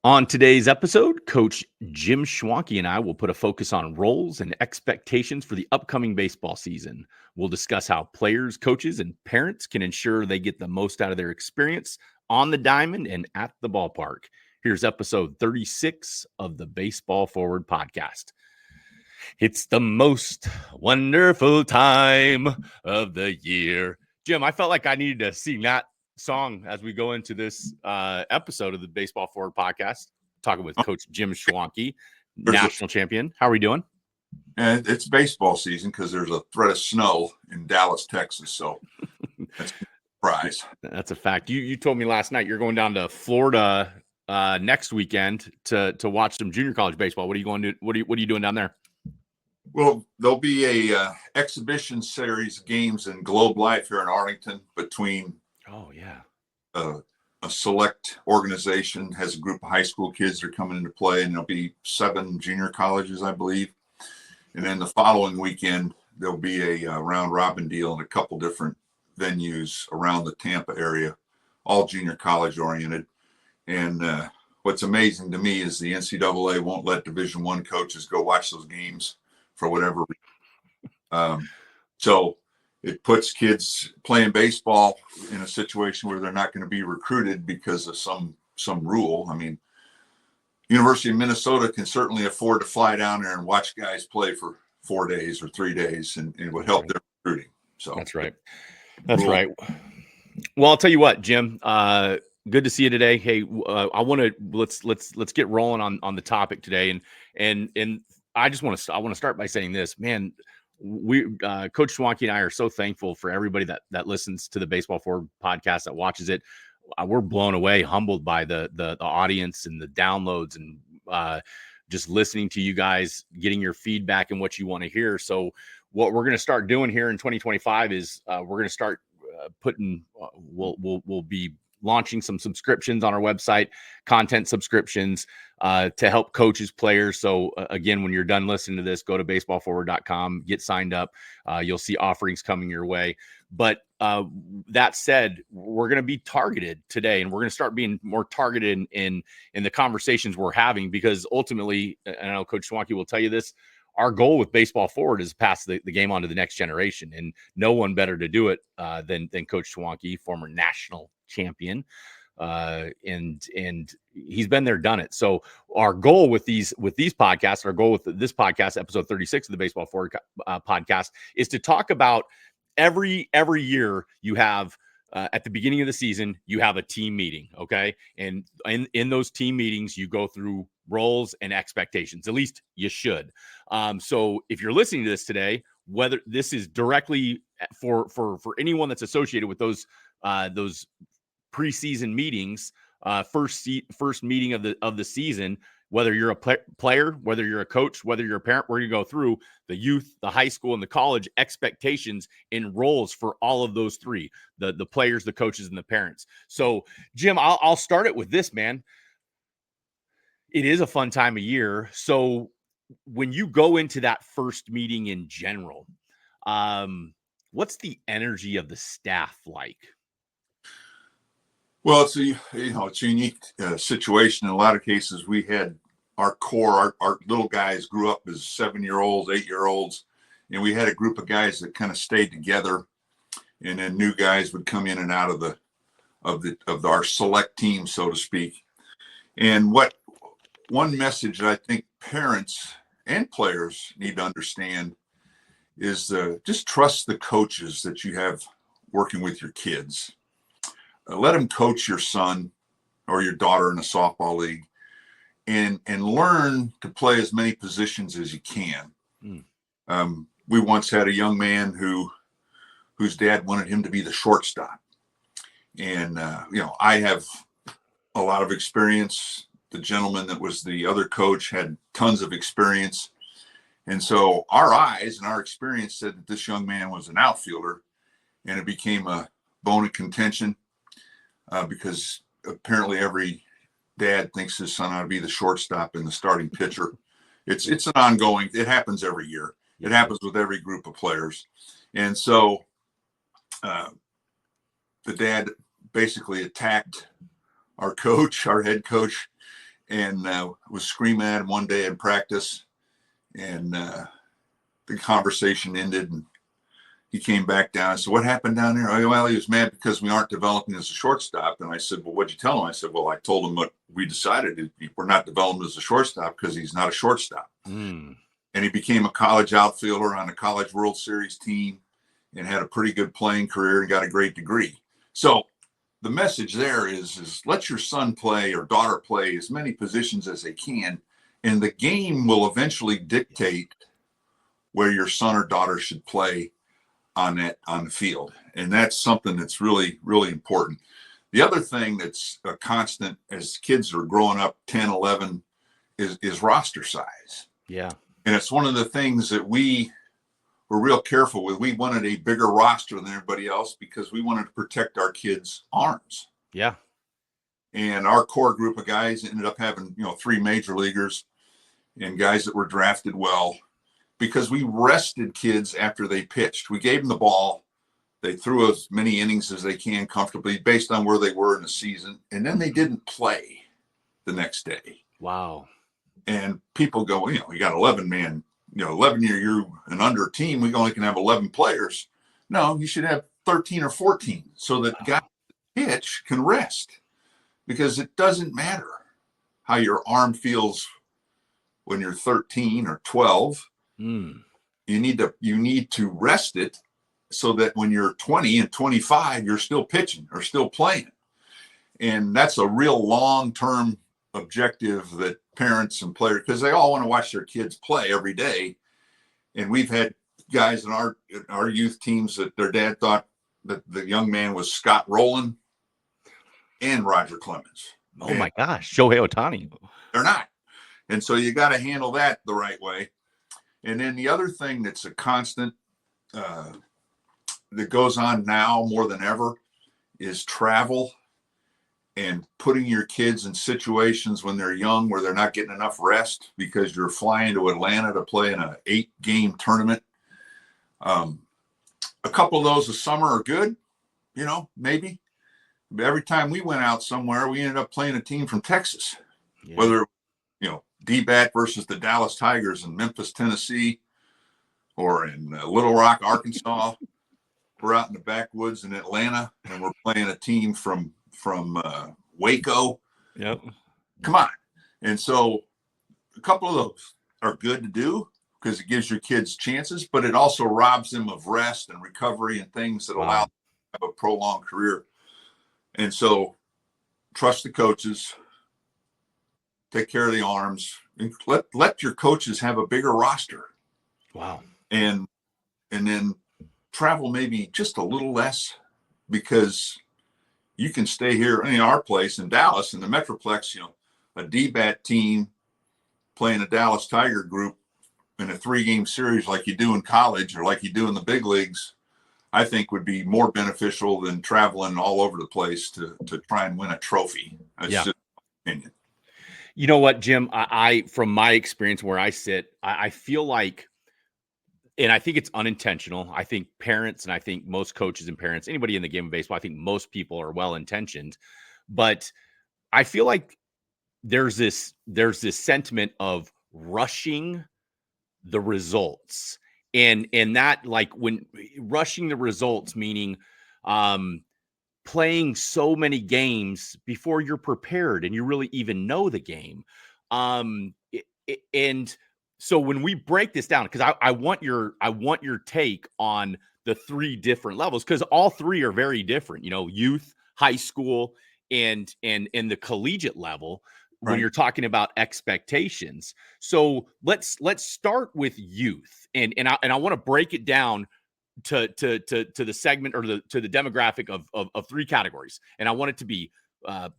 On today's episode, Coach Jim Schwanke and I will put a focus on roles and expectations for the upcoming baseball season. We'll discuss how players, coaches, and parents can ensure they get the most out of their experience on the diamond and at the ballpark. Here's episode 36 of the Baseball Forward podcast. It's the most wonderful time of the year. Jim, I felt like I needed to sing that song as we go into this episode of the Baseball Forward podcast, talking with Coach Jim Schwanke, national champion. How are we doing? And it's baseball season because there's a threat of snow in Dallas, Texas. So that's a surprise. That's a fact. You told me last night you're going down to Florida next weekend to watch some junior college baseball. What are you going to? What are you doing down there? Well, there'll be a exhibition series games in Globe Life here in Arlington between a select organization has a group of high school kids that are coming into play, and there'll be 7 junior colleges, I believe. And then the following weekend, there'll be a round robin deal in a couple different venues around the Tampa area, all junior college oriented. And what's amazing to me is the NCAA won't let Division I coaches go watch those games for whatever reason. So it puts kids playing baseball in a situation where they're not going to be recruited because of some rule. I mean, University of Minnesota can certainly afford to fly down there and watch guys play for 4 days or 3 days, and it would help their recruiting. So that's right. That's right. Well, I'll tell you what, Jim. Good to see you today. Hey, I want to let's get rolling on the topic today, and I just want to start by saying this, man. Coach Schwanke and I are so thankful for everybody that listens to the Baseball Forward podcast, that watches it. We're blown away, humbled by the audience and the downloads, and just listening to you guys, getting your feedback and what you want to hear. So what we're going to start doing here in 2025 is we're going to start putting. We'll be launching some subscriptions on our website, content subscriptions to help coaches, players. So again, when you're done listening to this, go to baseballforward.com, get signed up. You'll see offerings coming your way. But that said, we're going to be targeted today, and we're going to start being more targeted in the conversations we're having, because ultimately, and I know Coach Schwanke will tell you this, our goal with Baseball Forward is to pass the game on to the next generation, and no one better to do it than Coach Schwanke, former national champion, and he's been there, done it. So our goal with these podcasts, our goal with this podcast, episode 36 of the Baseball Forward podcast, is to talk about every year you have at the beginning of the season, you have a team meeting, okay? And in those team meetings, you go through roles and expectations. At least you should. So if you're listening to this today, whether this is directly for anyone that's associated with those preseason meetings, first meeting of the season, whether you're a player, whether you're a coach, whether you're a parent, we're going to go through the youth, the high school, and the college expectations and roles for all of those three, the players, the coaches, and the parents. So, Jim, I'll start it with this, man. It is a fun time of year. So when you go into that first meeting in general, what's the energy of the staff like? Well, it's a unique situation. In a lot of cases, we had our core, our little guys grew up as 7-year-olds, 8-year-olds, and we had a group of guys that kind of stayed together, and then new guys would come in and out of our select team, so to speak. And one message that I think parents and players need to understand is just trust the coaches that you have working with your kids. Let them coach your son or your daughter in a softball league, and learn to play as many positions as you can. We once had a young man whose dad wanted him to be the shortstop. And, I have a lot of experience. The gentleman that was the other coach had tons of experience. And so our eyes and our experience said that this young man was an outfielder, and it became a bone of contention. Because apparently every dad thinks his son ought to be the shortstop and the starting pitcher. It's an ongoing, it happens every year. It happens with every group of players. And so the dad basically attacked our head coach, and was screaming at him one day in practice, and the conversation ended, and he came back down. I said, "What happened down there?" Oh, well, he was mad because we aren't developing as a shortstop. And I said, "Well, what'd you tell him?" I said, "Well, I told him what we decided. We're not developing as a shortstop because he's not a shortstop." And he became a college outfielder on a college World Series team and had a pretty good playing career and got a great degree. So the message there is let your son play or daughter play as many positions as they can, and the game will eventually dictate where your son or daughter should play on the field. And that's something that's really, really important. The other thing that's a constant as kids are growing up 10, 11 is roster size. Yeah. And it's one of the things that we were real careful with. We wanted a bigger roster than everybody else because we wanted to protect our kids' arms. Yeah. And our core group of guys ended up having, 3 major leaguers and guys that were drafted well, because we rested kids after they pitched. We gave them the ball. They threw as many innings as they can comfortably based on where they were in the season. And then they didn't play the next day. Wow. And people go, we got 11-man, 11-year and under team. We only can have 11 players. No, you should have 13 or 14 so that guys pitch can rest, because it doesn't matter how your arm feels when you're 13 or 12. You need to rest it so that when you're 20 and 25, you're still pitching or still playing. And that's a real long-term objective that parents and players, because they all want to watch their kids play every day. And we've had guys in our youth teams that their dad thought that the young man was Scott Rowland and Roger Clemens. Oh my gosh, Shohei Ohtani. They're not. And so you got to handle that the right way. And then the other thing that's a constant that goes on now more than ever is travel and putting your kids in situations when they're young where they're not getting enough rest because you're flying to Atlanta to play in an 8-game tournament. A couple of those a summer are good, maybe. But every time we went out somewhere, we ended up playing a team from Texas, whether, D-Bat versus the Dallas Tigers in Memphis, Tennessee, or in Little Rock, Arkansas. We're out in the backwoods in Atlanta, and we're playing a team from Waco. Yep. Come on. And so a couple of those are good to do because it gives your kids chances, but it also robs them of rest and recovery and things that allow them to have a prolonged career. And so trust the coaches, take care of the arms, and let your coaches have a bigger roster. Wow. And then travel maybe just a little less, because you can stay here in our place in Dallas in the Metroplex, a D-Bat team playing a Dallas Tiger group in a 3-game series like you do in college or like you do in the big leagues, I think would be more beneficial than traveling all over the place to try and win a trophy. That's just my opinion. You know what, Jim? I from my experience where I sit, I feel like, and I think it's unintentional. I think parents, and I think most coaches and parents, anybody in the game of baseball, I think most people are well-intentioned, but I feel like there's this sentiment of rushing the results. And that, like, when rushing the results, meaning playing so many games before you're prepared and you really even know the game. And so when we break this down, because I want your take on the 3 different levels, because all 3 are very different, youth, high school, and the collegiate level. When you're talking about expectations. So let's start with youth, and I want to break it down to the segment, or to the demographic of 3 categories. And I want it to be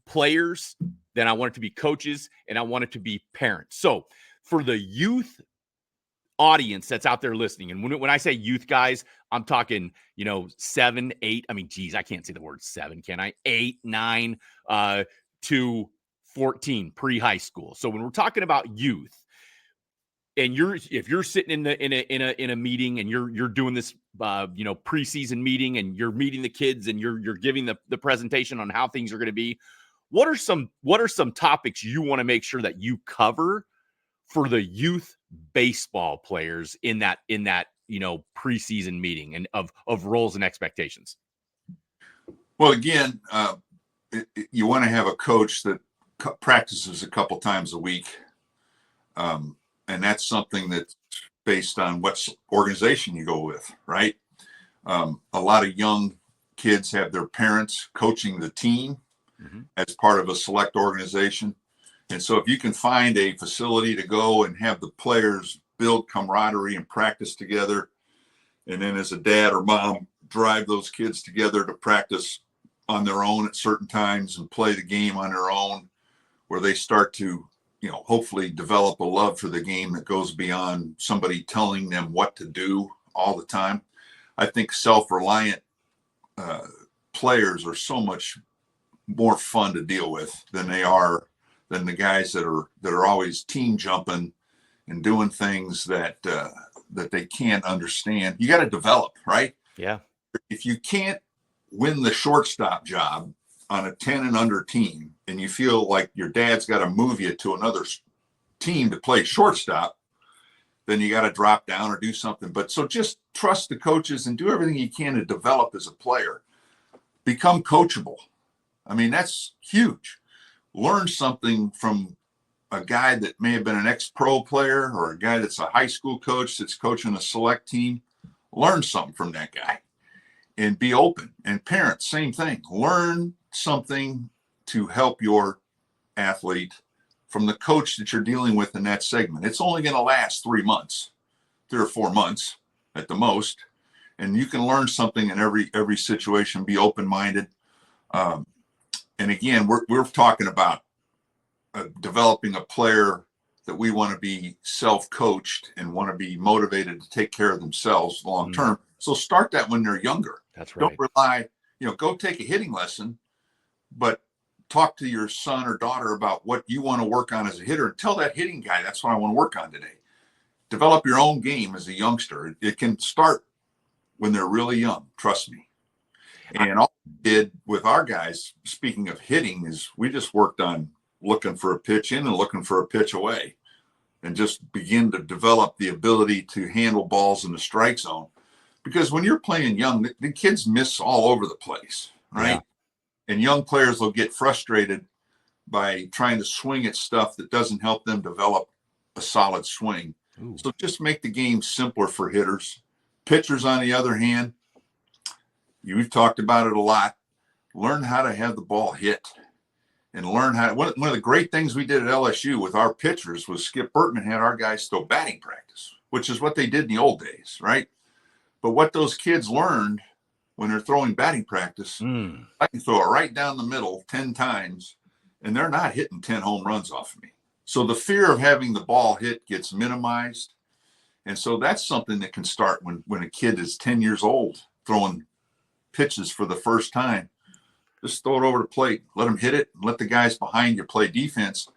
players, then I want it to be coaches, and I want it to be parents. So for the youth audience that's out there listening, and when I say youth, guys, I'm talking 7, 8. I mean, geez, I can't say the word 7, can I? 8, 9 to 14, pre-high school. So when we're talking about youth, and if you're sitting in a meeting and you're doing this preseason meeting, and you're meeting the kids, and you're giving the presentation on how things are going to be, what are some topics you want to make sure that you cover for the youth baseball players in that preseason meeting and of roles and expectations? Well, again, you want to have a coach that practices a couple times a week. And that's something that's based on what organization you go with, right? A lot of young kids have their parents coaching the team as part of a select organization. And so if you can find a facility to go and have the players build camaraderie and practice together, and then as a dad or mom, drive those kids together to practice on their own at certain times and play the game on their own, where they start to, hopefully develop a love for the game that goes beyond somebody telling them what to do all the time. I think self-reliant players are so much more fun to deal with than the guys that are always team jumping and doing things that they can't understand. You got to develop, right? Yeah. If you can't win the shortstop job on a 10 and under team, and you feel like your dad's got to move you to another team to play shortstop, then you got to drop down or do something. But so just trust the coaches and do everything you can to develop as a player. Become coachable. I mean, that's huge. Learn something from a guy that may have been an ex-pro player or a guy that's a high school coach that's coaching a select team. Learn something from that guy and be open. And parents, same thing. Learn something to help your athlete from the coach that you're dealing with in that segment. It's only going to last 3 months, 3 or 4 months at the most. And you can learn something in every situation. Be open-minded. And again, we're talking about developing a player that we want to be self-coached and want to be motivated to take care of themselves long term. So start that when they're younger. That's right. Don't rely, go take a hitting lesson, but talk to your son or daughter about what you want to work on as a hitter and tell that hitting guy, that's what I want to work on today. Develop your own game as a youngster. It can start when they're really young. Trust me. And all we did with our guys, speaking of hitting, is we just worked on looking for a pitch in and looking for a pitch away and just begin to develop the ability to handle balls in the strike zone. Because when you're playing young, the kids miss all over the place, right? Yeah. And young players will get frustrated by trying to swing at stuff that doesn't help them develop a solid swing. Ooh. So just make the game simpler for hitters. Pitchers, on the other hand, we've talked about it a lot. Learn how to have the ball hit and learn how. One of the great things we did at LSU with our pitchers was Skip Bertman had our guys throw batting practice, which is what they did in the old days, right? But what those kids learned when they're throwing batting practice, I can throw it right down the middle 10 times, and they're not hitting 10 home runs off of me. So the fear of having the ball hit gets minimized. And so that's something that can start when a kid is 10 years old throwing pitches for the first time. Just throw it over the plate, let them hit it, and let the guys behind you play defense.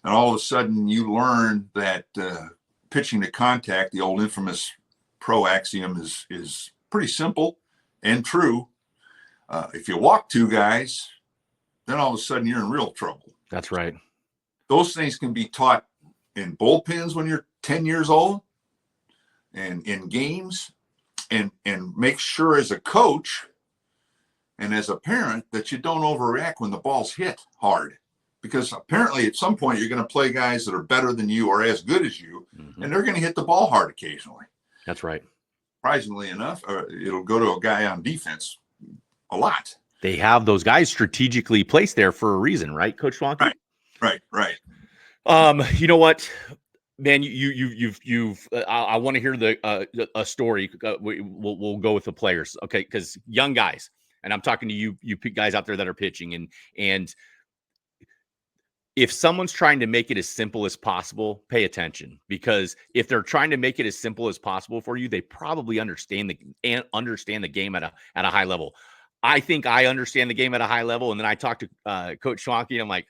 And all of a sudden you learn that pitching to contact, the old infamous pro axiom, is pretty simple and true. If you walk 2 guys, then all of a sudden you're in real trouble. That's right. Those things can be taught in bullpens when you're 10 years old and in games, and make sure as a coach and as a parent that you don't overreact when the ball's hit hard, because apparently at some point you're going to play guys that are better than you or as good as you, and they're going to hit the ball hard occasionally. That's right. Surprisingly enough, it'll go to a guy on defense a lot. They have those guys strategically placed there for a reason, right, Coach Schwanke? Right. You know what, man? You've. I want to hear a story. We'll go with the players, okay? Because young guys, and I'm talking to you guys out there that are pitching, and if someone's trying to make it as simple as possible, pay attention, because if they're trying to make it as simple as possible for you, they probably understand the game at a high level. I think I understand the game at a high level, and then I talked to Coach Schwanke, and I'm like,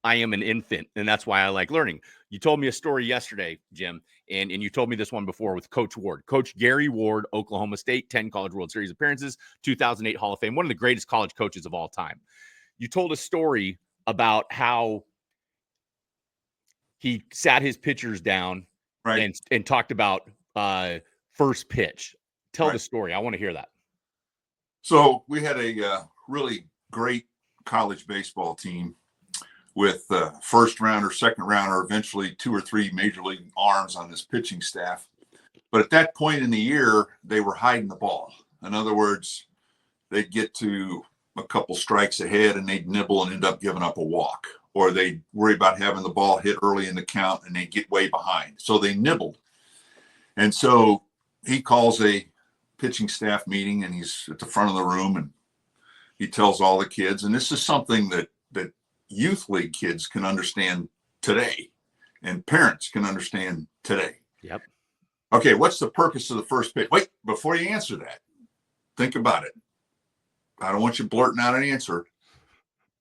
I am an infant, and that's why I like learning. You told me a story yesterday, Jim, and you told me this one before with Coach Ward. Coach Gary Ward, Oklahoma State, 10 College World Series appearances, 2008 Hall of Fame, one of the greatest college coaches of all time. You told a story about how he sat his pitchers down Right. and talked about first pitch. Tell Right. the story. I want to hear that. So we had a really great college baseball team with first rounder, second rounder, eventually 2 or 3 major league arms on this pitching staff. But at that point in the year, they were hiding the ball. In other words, they'd get to a couple strikes ahead and they'd nibble and end up giving up a walk, or they'd worry about having the ball hit early in the count and they'd get way behind. So they nibbled. And so he calls a pitching staff meeting and he's at the front of the room and he tells all the kids, and this is something that youth league kids can understand today and parents can understand today. Yep. Okay, what's the purpose of the first pitch? Wait, before you answer that, think about it. I don't want you blurting out an answer.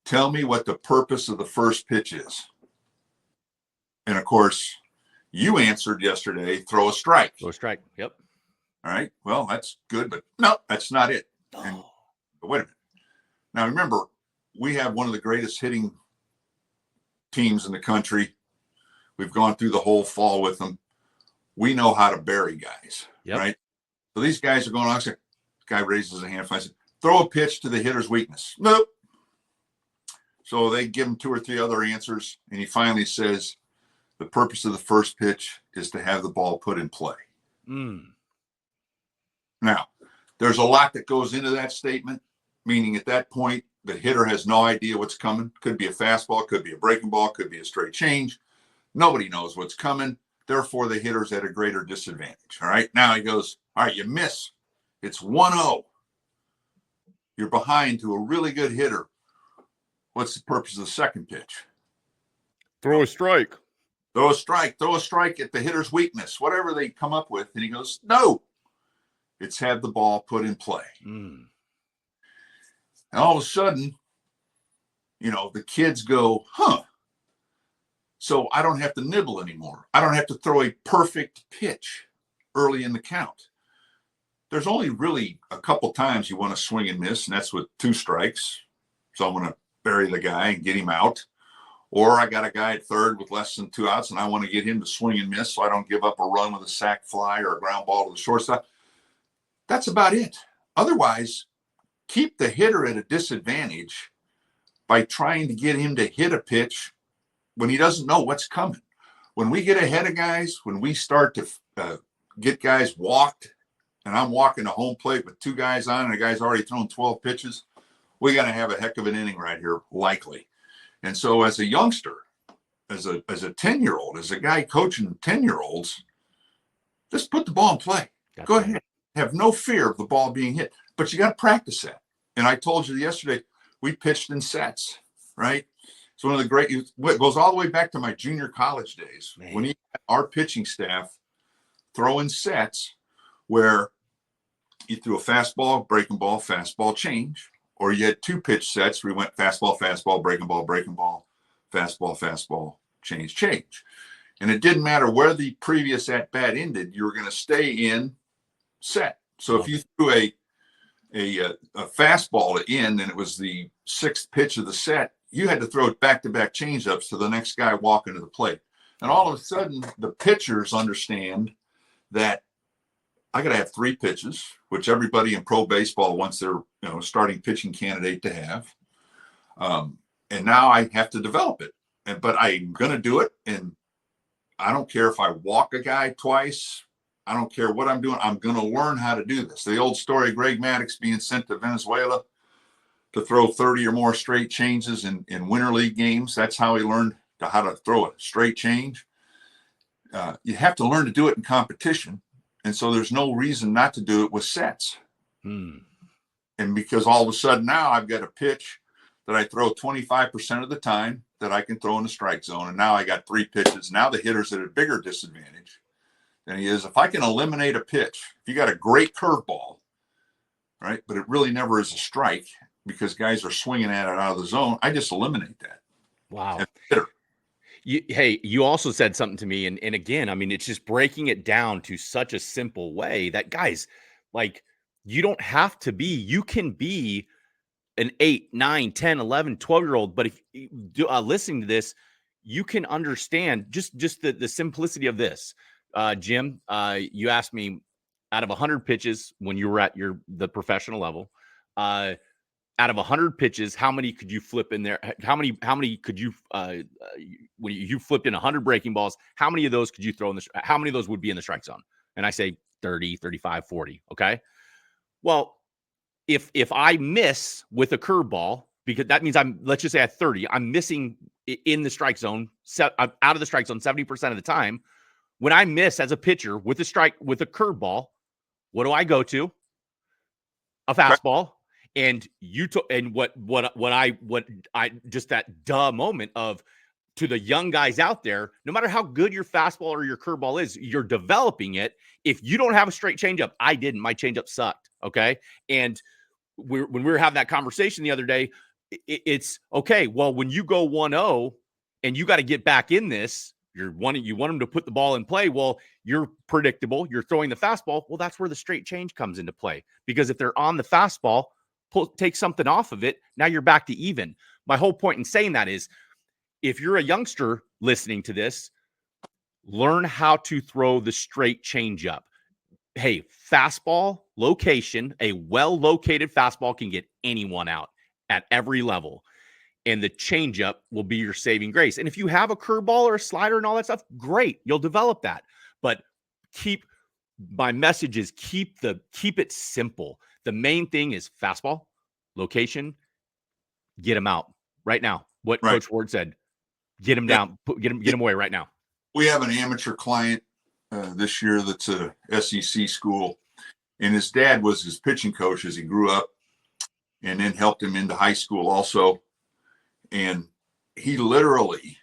Tell me what the purpose of the first pitch is. And of course, you answered yesterday, throw a strike. Throw a strike. Yep. All right. Well, that's good, but no, that's not it. And but wait a minute. Now remember, we have one of the greatest hitting teams in the country. We've gone through the whole fall with them. We know how to bury guys, right? So these guys are going on. This guy raises a hand. I said, throw a pitch to the hitter's weakness. Nope. So they give him 2 or 3 other answers. And he finally says, the purpose of the first pitch is to have the ball put in play. Now, there's a lot that goes into that statement, meaning at that point, the hitter has no idea what's coming. Could be a fastball, could be a breaking ball, could be a straight change. Nobody knows what's coming. Therefore, the hitter's at a greater disadvantage. All right. Now he goes, all right, you miss. It's 1-0. You're behind to a really good hitter. What's the purpose of the second pitch? Throw a strike. Throw a strike. Throw a strike at the hitter's weakness, whatever they come up with. And he goes, no. It's have the ball put in play. And all of a sudden, the kids go, huh. So I don't have to nibble anymore. I don't have to throw a perfect pitch early in the count. There's only really a couple times you want to swing and miss, and that's with 2 strikes. So I want to bury the guy and get him out. Or I got a guy at third with less than 2 outs, and I want to get him to swing and miss so I don't give up a run with a sac fly or a ground ball to the shortstop. That's about it. Otherwise, keep the hitter at a disadvantage by trying to get him to hit a pitch when he doesn't know what's coming. When we get ahead of guys, when we start to get guys walked, and I'm walking to home plate with 2 guys on and a guy's already thrown 12 pitches, we're going to have a heck of an inning right here, likely. And so as a youngster, as a 10-year-old, as a guy coaching 10-year-olds, just put the ball in play. Go ahead. Have no fear of the ball being hit. But you got to practice that. And I told you yesterday, we pitched in sets, right? It's one of the great, it goes all the way back to my junior college days. Man. When our pitching staff throw in sets where you threw a fastball, breaking ball, fastball, change, or you had 2 pitch sets where we went fastball, fastball, breaking ball, fastball, fastball, change, change. And it didn't matter where the previous at bat ended, you were going to stay in set. So if you threw a fastball to end and it was the 6th pitch of the set, you had to throw it back-to-back change-ups to the next guy walking to the plate. And all of a sudden, the pitchers understand that I got to have 3 pitches, which everybody in pro baseball wants their starting pitching candidate to have. And now I have to develop it. But I'm going to do it. And I don't care if I walk a guy twice. I don't care what I'm doing. I'm going to learn how to do this. The old story of Greg Maddux being sent to Venezuela to throw 30 or more straight changes in winter league games. That's how he learned how to throw a straight change. You have to learn to do it in competition. And so there's no reason not to do it with sets. And because all of a sudden now I've got a pitch that I throw 25% of the time that I can throw in the strike zone. And now I got 3 pitches. Now the hitter's at a bigger disadvantage than he is. If I can eliminate a pitch, if you got a great curveball, right, but it really never is a strike because guys are swinging at it out of the zone, I just eliminate that. Wow. You also said something to me, and again, I mean, it's just breaking it down to such a simple way that, guys, like, you don't have to be, you can be an 8, 9, 10, 11, 12-year-old. But if listening to this, you can understand just the simplicity of this. Jim, you asked me, out of 100 pitches when you were at the professional level, out of 100 pitches, how many could you flip in there? How many could you, when you flipped in 100 breaking balls, how many of those could you throw how many of those would be in the strike zone? And I say 30, 35, 40. Okay. Well, if I miss with a curveball, because that means let's just say at 30, I'm missing in the strike zone, I'm out of the strike zone 70% of the time. When I miss as a pitcher with a curveball, what do I go to? A fastball. And just that duh moment of, to the young guys out there, no matter how good your fastball or your curveball is, you're developing it. If you don't have a straight changeup, I didn't. My changeup sucked. Okay. And when we were having that conversation the other day, it's okay. Well, when you go 1-0 and you got to get back in this, you want them to put the ball in play. Well, you're predictable. You're throwing the fastball. Well, that's where the straight change comes into play, because if they're on the fastball, take something off of it, now you're back to even. My whole point in saying that is, if you're a youngster listening to this, learn how to throw the straight changeup. Hey, fastball location, a well-located fastball can get anyone out at every level. And the changeup will be your saving grace. And if you have a curveball or a slider and all that stuff, great, you'll develop that. But my message is keep it simple. The main thing is fastball, location, get them out right now. What Coach Ward said, get them down, get them away right now. We have an amateur client this year that's a SEC school, and his dad was his pitching coach as he grew up, and then helped him into high school also. And he literally,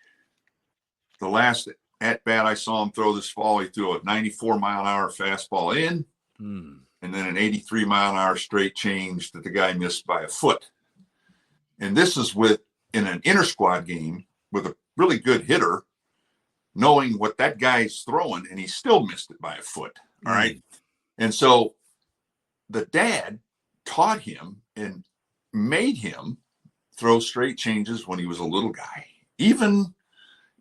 the last at bat I saw him throw this fall, he threw a 94-mile-an-hour fastball in, and then an 83-mile-an-hour straight change that the guy missed by a foot. And this is in an inter-squad game with a really good hitter, knowing what that guy's throwing, and he still missed it by a foot. All right. And so the dad taught him and made him throw straight changes when he was a little guy. Even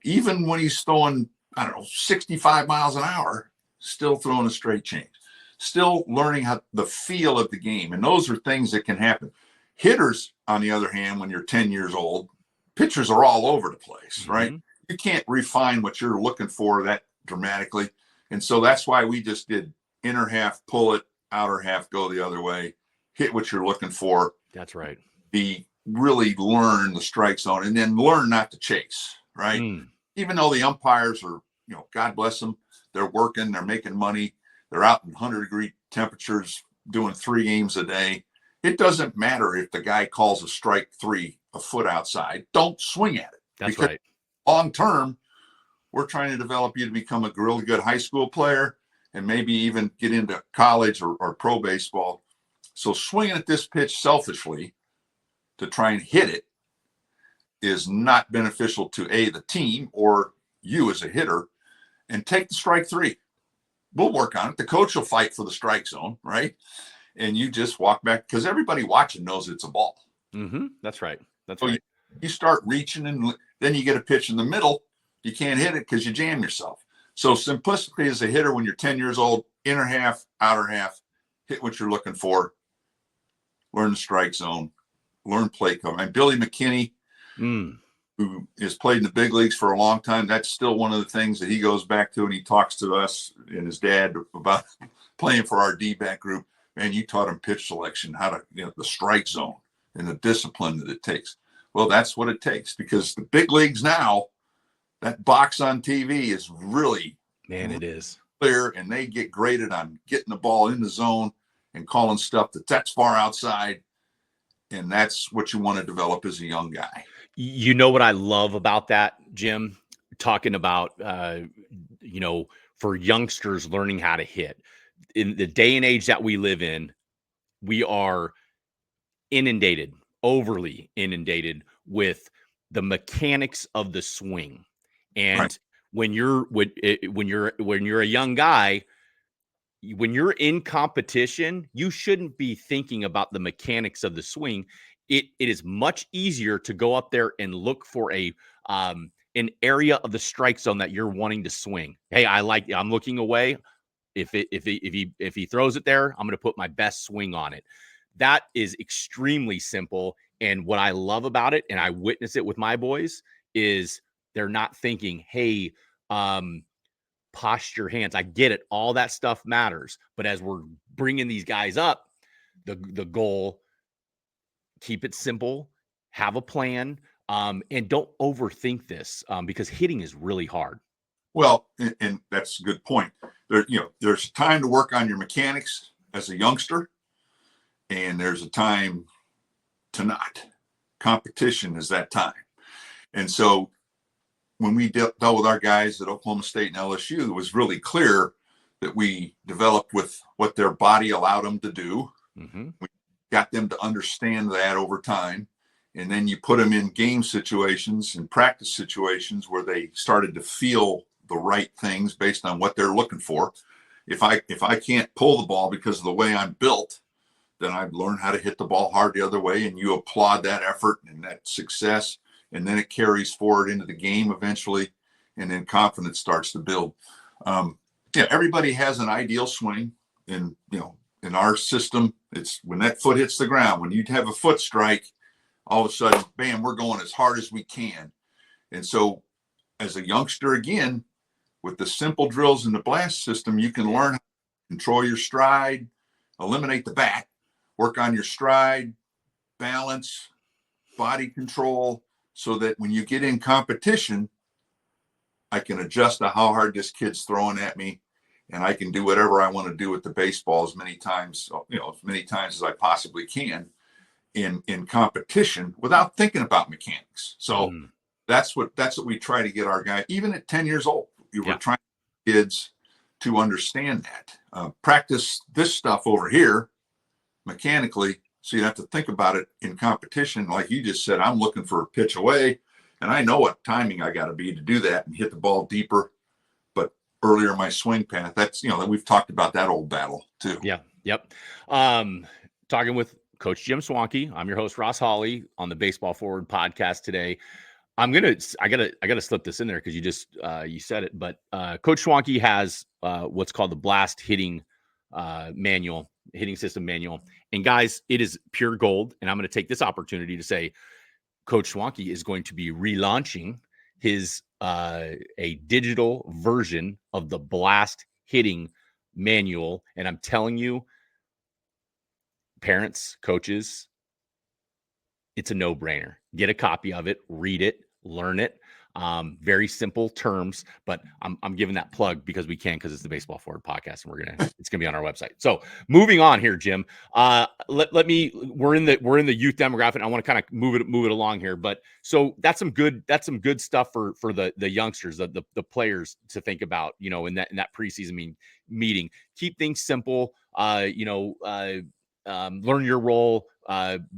when he's throwing, 65 miles an hour, still throwing a straight change, still learning how the feel of the game. And those are things that can happen. Hitters, on the other hand, when you're 10 years old, pitchers are all over the place, right? You can't refine what you're looking for that dramatically. And so that's why we just did inner half, pull it, outer half, go the other way, hit what you're looking for. That's right. Really learn the strike zone, and then learn not to chase, right? Even though the umpires are, God bless them, they're working, they're making money, they're out in 100-degree temperatures doing 3 games a day. It doesn't matter if the guy calls a strike 3 a foot outside. Don't swing at it. That's right. Long term, we're trying to develop you to become a really good high school player and maybe even get into college or pro baseball. So swinging at this pitch selfishly to try and hit it is not beneficial to the team or you as a hitter. And take the strike 3. We'll work on it. The coach will fight for the strike zone, right? And you just walk back, because everybody watching knows it's a ball. That's right. That's so right. You start reaching, and then you get a pitch in the middle. You can't hit it because you jam yourself. So simplicity as a hitter, when you're 10 years old, inner half, outer half, hit what you're looking for, learn the strike zone, learn play cover. And Billy McKinney, who has played in the big leagues for a long time, that's still one of the things that he goes back to, and he talks to us and his dad about playing for our D-back group. Man, you taught him pitch selection, how to, the strike zone and the discipline that it takes. Well, that's what it takes, because the big leagues now, that box on TV is really, it is clear, and they get graded on getting the ball in the zone and calling stuff that's far outside. And that's what you want to develop as a young guy. You know what I love about that, Jim? Talking about, for youngsters learning how to hit. In the day and age that we live in, we are overly inundated with the mechanics of the swing. And when you're a young guy, when you're in competition, you shouldn't be thinking about the mechanics of the swing. it is much easier to go up there and look for an area of the strike zone that you're wanting to swing. Hey, I'm looking away. If he throws it there, I'm going to put my best swing on it. That is extremely simple. And what I love about it, and I witness it with my boys, is they're not thinking, hey, posture hands. I get it. All that stuff matters. But as we're bringing these guys up, the goal, keep it simple, have a plan, and don't overthink this because hitting is really hard. Well, and that's a good point. There's time to work on your mechanics as a youngster, and there's a time to not. Competition is that time. And so when we dealt with our guys at Oklahoma State and LSU, it was really clear that we developed with what their body allowed them to do. Mm-hmm. We got them to understand that over time. And then you put them in game situations and practice situations where they started to feel the right things based on what they're looking for. If I can't pull the ball because of the way I'm built, then I've learned how to hit the ball hard the other way, and you applaud that effort and that success, and then it carries forward into the game eventually, and then confidence starts to build. Everybody has an ideal swing, and in our system, it's when that foot hits the ground. When you have a foot strike, all of a sudden, bam, we're going as hard as we can. And so, as a youngster, again, with the simple drills in the blast system, you can learn how to control your stride, eliminate the bat, work on your stride, balance, body control, so that when you get in competition, I can adjust to how hard this kid's throwing at me, and I can do whatever I want to do with the baseball as many times as I possibly can in competition without thinking about mechanics. So that's what we try to get our guy, even at 10 years old. We're trying to get kids to understand that. Practice this stuff over here mechanically, so you have to think about it in competition. Like you just said, I'm looking for a pitch away, and I know what timing I got to be to do that and hit the ball deeper, but earlier in my swing path. That's, we've talked about that old battle too. Yeah. Yep. Talking with Coach Jim Schwanke. I'm your host, Ross Hawley, on the Baseball Forward podcast today. I gotta slip this in there because you said it, but Coach Schwanke has what's called the Blast hitting system manual. And guys, it is pure gold. And I'm going to take this opportunity to say Coach Schwanke is going to be relaunching his a digital version of the Blast hitting manual. And I'm telling you, parents, coaches, it's a no-brainer. Get a copy of it, read it, learn it. Very simple terms, but I'm giving that plug because we can, because it's the Baseball Forward podcast, and it's gonna be on our website. So moving on here, Jim. We're in the youth demographic, and I want to kind of move it along here. But so that's some good stuff for the youngsters, the players to think about, in that preseason meeting. Keep things simple. Learn your role.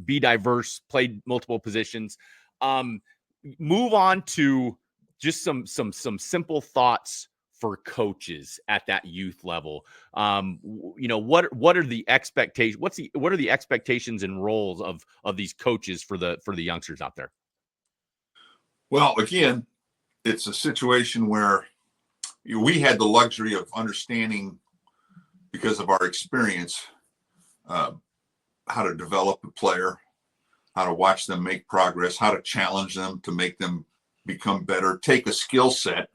Be diverse. Play multiple positions. Move on to just some simple thoughts for coaches at that youth level. What are the expectations? What are the expectations and roles of these coaches for the youngsters out there? Well, again, it's a situation where we had the luxury of understanding, because of our experience, how to develop a player, how to watch them make progress, how to challenge them to make them become better, take a skill set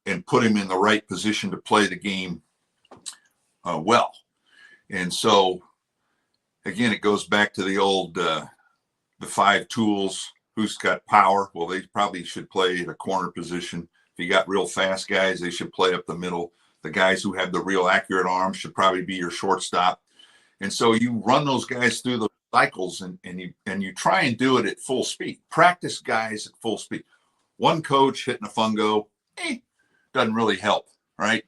and put him in the right position to play the game well. And so, again, it goes back to the old, the 5 tools. Who's got power? Well, they probably should play the corner position. If you got real fast guys, they should play up the middle. The guys who have the real accurate arms should probably be your shortstop. And so you run those guys through the cycles, and you try and do it at full speed. Practice guys at full speed. One coach hitting a fungo doesn't really help, right?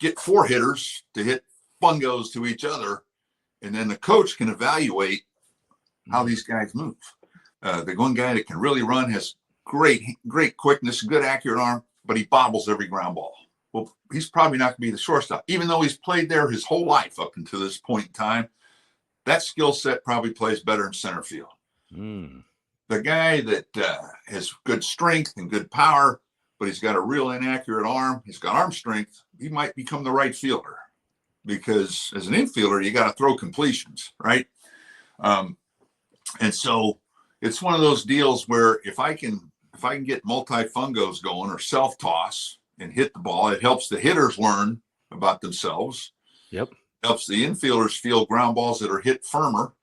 Get 4 hitters to hit fungos to each other, and then the coach can evaluate how these guys move. The one guy that can really run has great quickness, good accurate arm, but he bobbles every ground ball. Well, he's probably not going to be the shortstop, even though he's played there his whole life up until this point in time. that skill set probably plays better in center field. Mm. The guy that has good strength and good power, but he's got a real inaccurate arm, he's got arm strength, he might become the right fielder, because as an infielder, you got to throw completions, right? And so it's one of those deals where if I can get multifungos going or self-toss and hit the ball, it helps the hitters learn about themselves. Yep. Helps the infielders feel ground balls that are hit firmer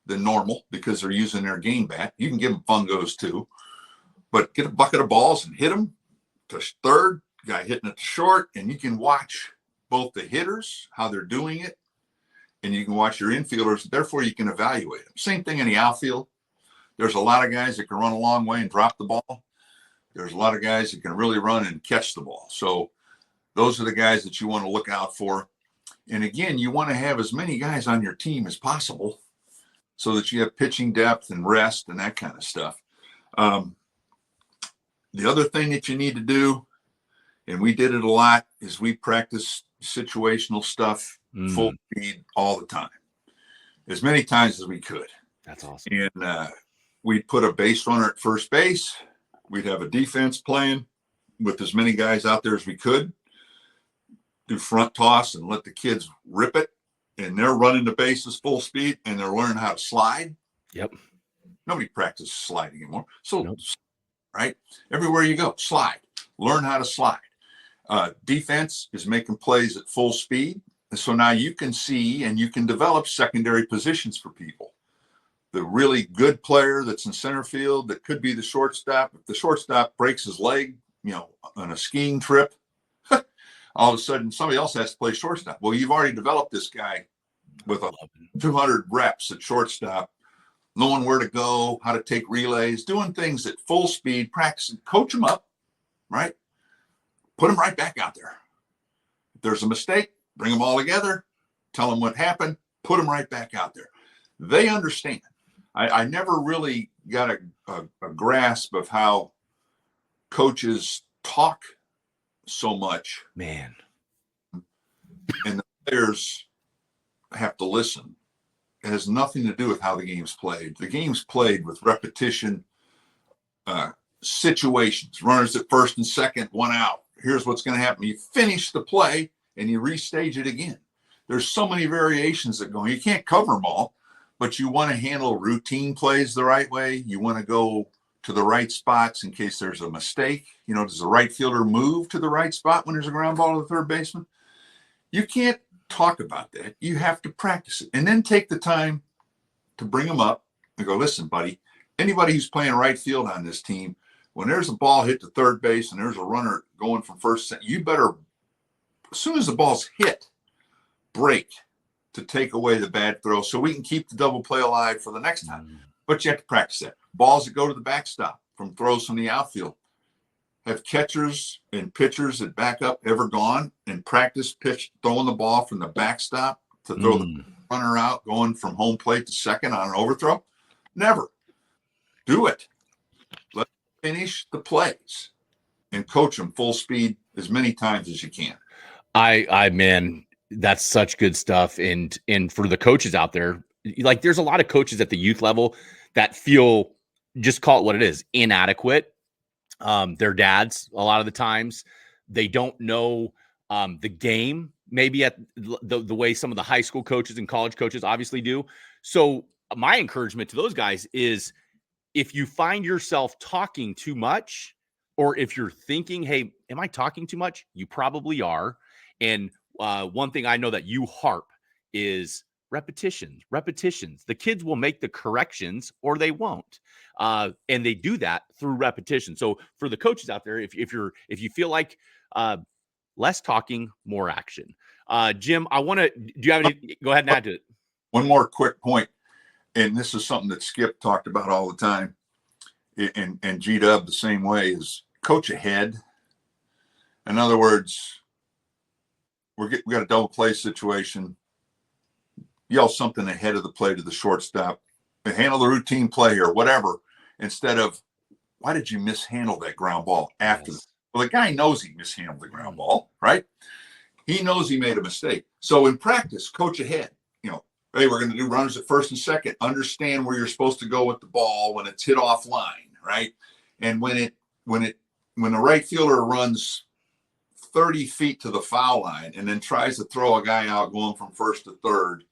than normal because they're using their game bat. You can give them fungos too, but get a bucket of balls and hit them to third, guy hitting it to short, and you can watch both the hitters, how they're doing it, and you can watch your infielders. Therefore, you can evaluate them. Same thing in the outfield. There's a lot of guys that can run a long way and drop the ball. There's a lot of guys that can really run and catch the ball. So those are the guys that you want to look out for. And again, you want to have as many guys on your team as possible so that you have pitching depth and rest and that kind of stuff. The other thing that you need to do, and we did it a lot, is we practice situational stuff full speed all the time, as many times as we could. That's awesome. And we'd put a base runner at first base. We'd have a defense playing with as many guys out there as we could. Do front toss and let the kids rip it. And they're running the bases full speed, and they're learning how to slide. Yep. Nobody practices sliding anymore. So, Nope. Right? Everywhere you go, slide. Learn how to slide. Defense is making plays at full speed. And so now you can see and you can develop secondary positions for people. The really good player that's in center field that could be the shortstop. If the shortstop breaks his leg, on a skiing trip, all of a sudden somebody else has to play shortstop. Well, you've already developed this guy with 200 reps at shortstop, knowing where to go, how to take relays, doing things at full speed, practicing, coach them up, right? Put them right back out there. If there's a mistake, bring them all together, tell them what happened, put them right back out there. They understand. I never really got a grasp of how coaches talk so much. Man. And the players have to listen. It has nothing to do with how the game's played. The game's played with repetition, situations, runners at first and second, one out. Here's what's going to happen. You finish the play and you restage it again. There's so many variations that go. You can't cover them all, but you want to handle routine plays the right way. You want to go to the right spots in case there's a mistake. Does the right fielder move to the right spot when there's a ground ball to the third baseman? You can't talk about that. You have to practice it and then take the time to bring them up and go, listen, buddy, anybody who's playing right field on this team, when there's a ball hit to third base and there's a runner going from first, you better, as soon as the ball's hit, break to take away the bad throw so we can keep the double play alive for the next time. But you have to practice that. Balls that go to the backstop from throws from the outfield. Have catchers and pitchers that back up ever gone and practice throwing the ball from the backstop to throw the runner out going from home plate to second on an overthrow? Never. Do it. Let's finish the plays and coach them full speed as many times as you can. Man, that's such good stuff. And for the coaches out there, like there's a lot of coaches at the youth level that feel, just call it what it is, inadequate. Their dads, a lot of the times, they don't know the game, maybe at the way some of the high school coaches and college coaches obviously do. So my encouragement to those guys is, if you find yourself talking too much, or if you're thinking, hey, am I talking too much? You probably are. And one thing I know that you harp is repetitions. The kids will make the corrections or they won't. And they do that through repetition. So for the coaches out there, if you feel like less talking, more action. Jim, do you have any, go ahead and add to it. One more quick point. And this is something that Skip talked about all the time. And G-Dub the same way, is coach ahead. In other words, we got a double play situation. Yell something ahead of the play to the shortstop, and handle the routine play or whatever, instead of, why did you mishandle that ground ball after? Yes. Well, the guy knows he mishandled the ground ball, right? He knows he made a mistake. So in practice, coach ahead. Hey, we're going to do runners at first and second. Understand where you're supposed to go with the ball when it's hit offline, right? And when the right fielder runs 30 feet to the foul line and then tries to throw a guy out going from first to third,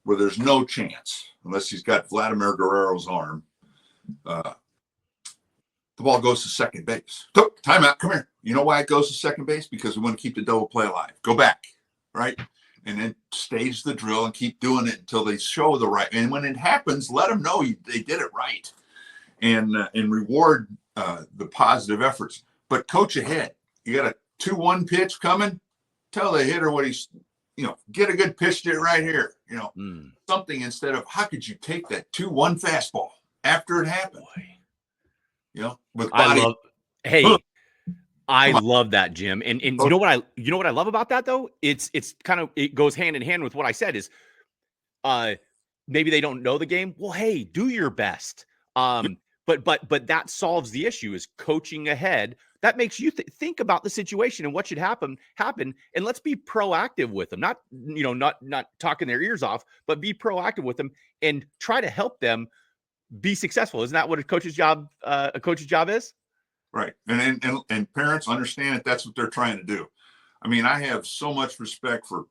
where there's no chance, unless he's got Vladimir Guerrero's arm, the ball goes to second base. Timeout, come here. You know why it goes to second base? Because we want to keep the double play alive. Go back, right? And then stage the drill and keep doing it until they show the right. And when it happens, let them know they did it right, and reward the positive efforts. But coach ahead. You got a 2-1 pitch coming. Tell the hitter what he's, get a good pitch to it right here. Something instead of how could you take that 2-1 fastball after it happened? With body. I love that, Jim. And you know what I love about that though? It goes hand in hand with what I said is maybe they don't know the game. Well, hey, do your best. But that solves the issue is coaching ahead. That makes you think about the situation and what should happen, and let's be proactive with them. Not talking their ears off, but be proactive with them and try to help them be successful. Isn't that what a coach's job is? Right. And parents understand that's what they're trying to do. I mean, I have so much respect for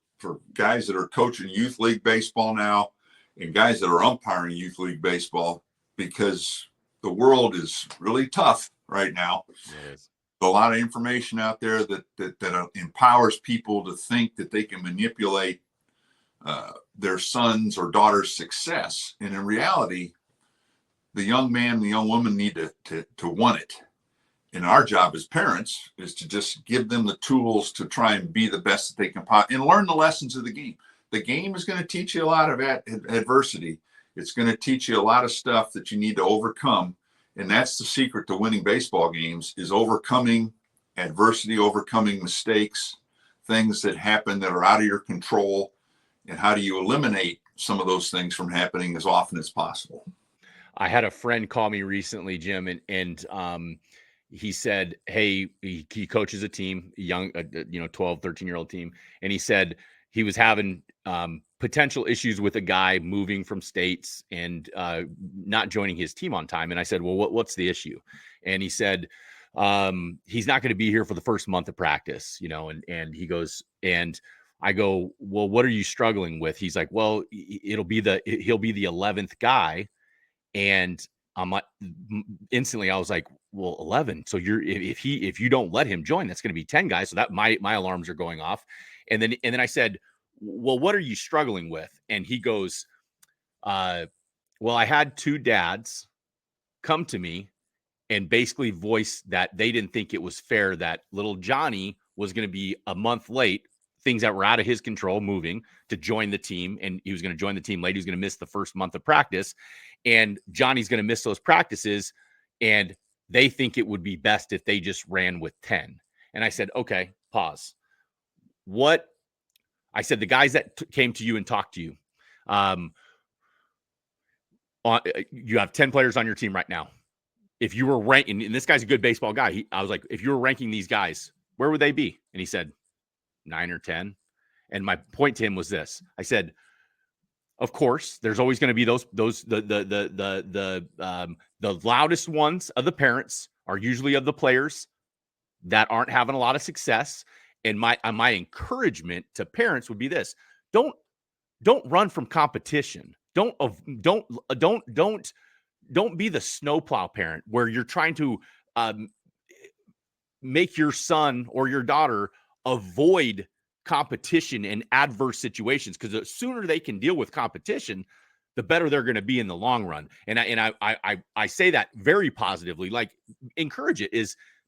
guys that are coaching youth league baseball now and guys that are umpiring youth league baseball, because the world is really tough right now. It is. A lot of information out there that empowers people to think that they can manipulate their son's or daughter's success. And in reality, the young man, the young woman need to want it. And our job as parents is to just give them the tools to try and be the best that they can and learn the lessons of the game. The game is going to teach you a lot of adversity. It's going to teach you a lot of stuff that you need to overcome. And that's the secret to winning baseball games, is overcoming adversity, overcoming mistakes, things that happen that are out of your control. And how do you eliminate some of those things from happening as often as possible? I had a friend call me recently, Jim, and he said, hey, he coaches a team, a young, 12, 13-year-old team. And he said he was having potential issues with a guy moving from states and not joining his team on time. And I said, well, what's the issue? And he said, he's not going to be here for the first month of practice, and he goes, and I go, well, what are you struggling with? He's like, well, he'll be the 11th guy. And I'm like, instantly I was like, well, 11. So if you don't let him join, that's going to be 10 guys. So that my alarms are going off. And then I said, well, what are you struggling with? And he goes, well, I had 2 dads come to me and basically voice that they didn't think it was fair that little Johnny was going to be a month late, things that were out of his control, moving to join the team. And he was going to join the team late. He was going to miss the first month of practice. And Johnny's going to miss those practices. And they think it would be best if they just ran with 10. And I said, okay, pause. I said, the guys that came to you and talked to you, you have 10 players on your team right now. If you were ranking, and this guy's a good baseball guy, I was like, if you were ranking these guys, where would they be? And he said 9 or 10. And my point to him was this. I said, of course, there's always going to be the loudest ones of the parents are usually of the players that aren't having a lot of success. And my encouragement to parents would be this: don't run from competition. Don't be the snowplow parent where you're trying to make your son or your daughter avoid competition in adverse situations, because the sooner they can deal with competition, the better they're going to be in the long run. And I say that very positively, like encourage it.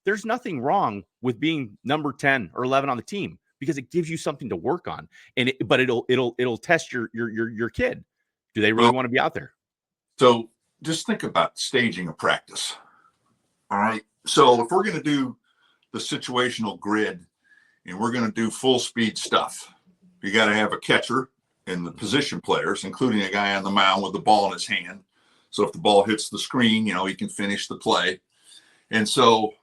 There's nothing wrong with being number 10 or 11 on the team, because it gives you something to work on. But it'll test your kid. Do they really want to be out there? So just think about staging a practice. All right. So if we're going to do the situational grid and we're going to do full speed stuff, you got to have a catcher and the position players, including a guy on the mound with the ball in his hand. So if the ball hits the screen, he can finish the play. And so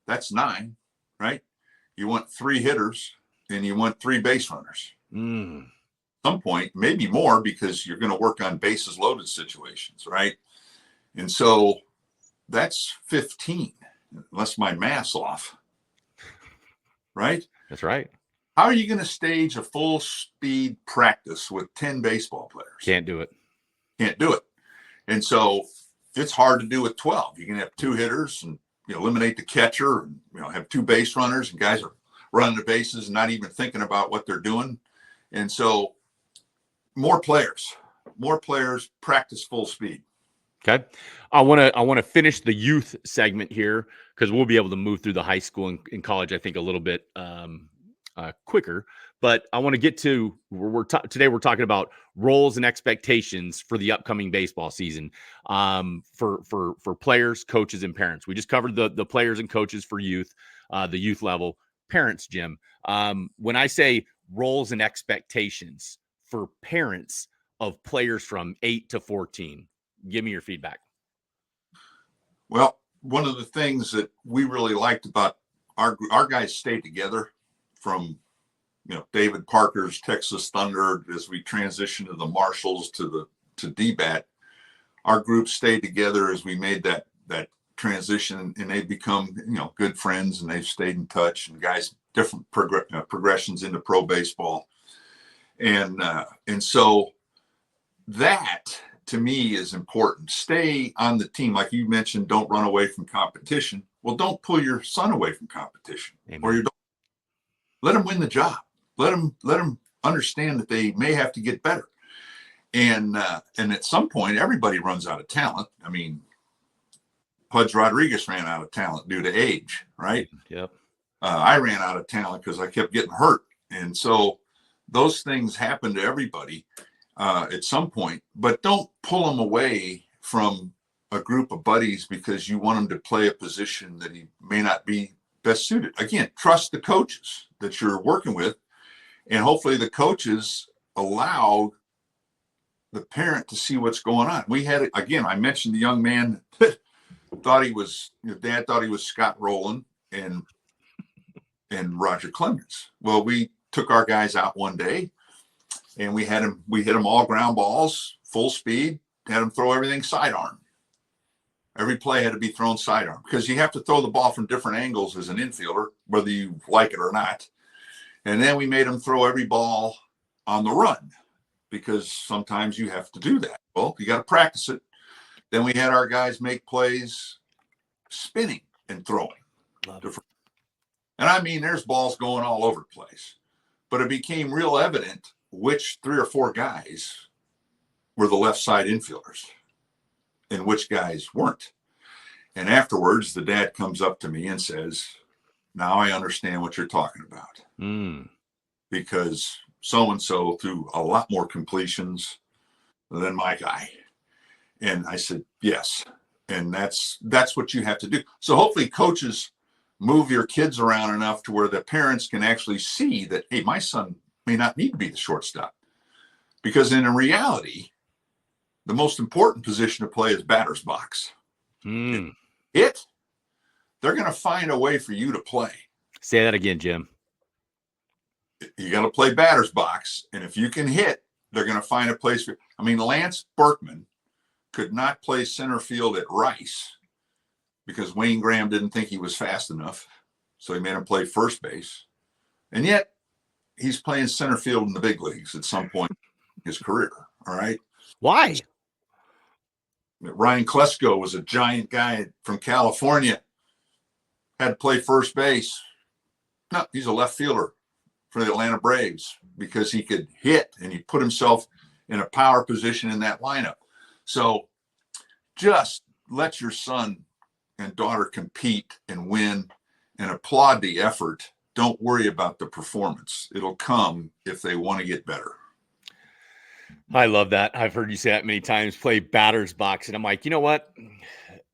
that's 9, right? You want 3 hitters and you want 3 base runners. some point, maybe more, because you're going to work on bases loaded situations, right? And so that's 15, unless my math's off, right? That's right. How are you going to stage a full speed practice with 10 baseball players? Can't do it. Can't do it. And so it's hard to do with 12. You can have 2 hitters and eliminate the catcher, and have 2 base runners, and guys are running the bases and not even thinking about what they're doing. And so more players practice full speed. Okay. I want to finish the youth segment here, because we'll be able to move through the high school and college, I think, a little bit quicker. But I want to get to today we're talking about roles and expectations for the upcoming baseball season, for players, coaches, and parents. We just covered the players and coaches for youth, the youth level. Parents, Jim. When I say roles and expectations for parents of players from 8 to 14, give me your feedback. Well, one of the things that we really liked about our guys stayed together from David Parker's Texas Thunder, as we transitioned to the Marshalls to DBAT. Our group stayed together as we made that transition, and they've become good friends, and they've stayed in touch, and guys different progressions into pro baseball, and so that to me is important. Stay on the team, like you mentioned. Don't run away from competition. Well, don't pull your son away from competition. Amen. Or let him win the job. Let them understand that they may have to get better. And at some point, everybody runs out of talent. I mean, Pudge Rodriguez ran out of talent due to age, right? Yep. I ran out of talent because I kept getting hurt. And so those things happen to everybody at some point. But don't pull them away from a group of buddies because you want them to play a position that he may not be best suited. Again, trust the coaches that you're working with. And hopefully the coaches allow the parent to see what's going on. We had, again, I mentioned the young man that thought he was, dad thought he was Scott Rowland and Roger Clemens. Well, we took our guys out one day, and we hit them all ground balls, full speed, had them throw everything sidearm. Every play had to be thrown sidearm, because you have to throw the ball from different angles as an infielder, whether you like it or not. And then we made them throw every ball on the run, because sometimes you have to do that. Well, you got to practice it. Then we had our guys make plays spinning and throwing. And I mean, there's balls going all over the place. But it became real evident which 3 or 4 guys were the left side infielders and which guys weren't. And afterwards, the dad comes up to me and says, "Now I understand what you're talking about." Because so-and-so threw a lot more completions than my guy. And I said, yes. And that's what you have to do. So hopefully coaches move your kids around enough to where the parents can actually see that, hey, my son may not need to be the shortstop. Because in reality, the most important position to play is batter's box. They're going to find a way for you to play. Say that again, Jim. You got to play batter's box. And if you can hit, they're going to find a place for you. I mean, Lance Berkman could not play center field at Rice because Wayne Graham didn't think he was fast enough. So he made him play first base. And yet he's playing center field in the big leagues at some point in his career. All right. Why? Ryan Klesko was a giant guy from California, had to play first base. No, he's a left fielder for the Atlanta Braves because he could hit, and he put himself in a power position in that lineup. So just let your son and daughter compete and win, and applaud the effort. Don't worry about the performance. It'll come if they want to get better. I love that. I've heard you say that many times, play batter's box. And I'm like, you know what?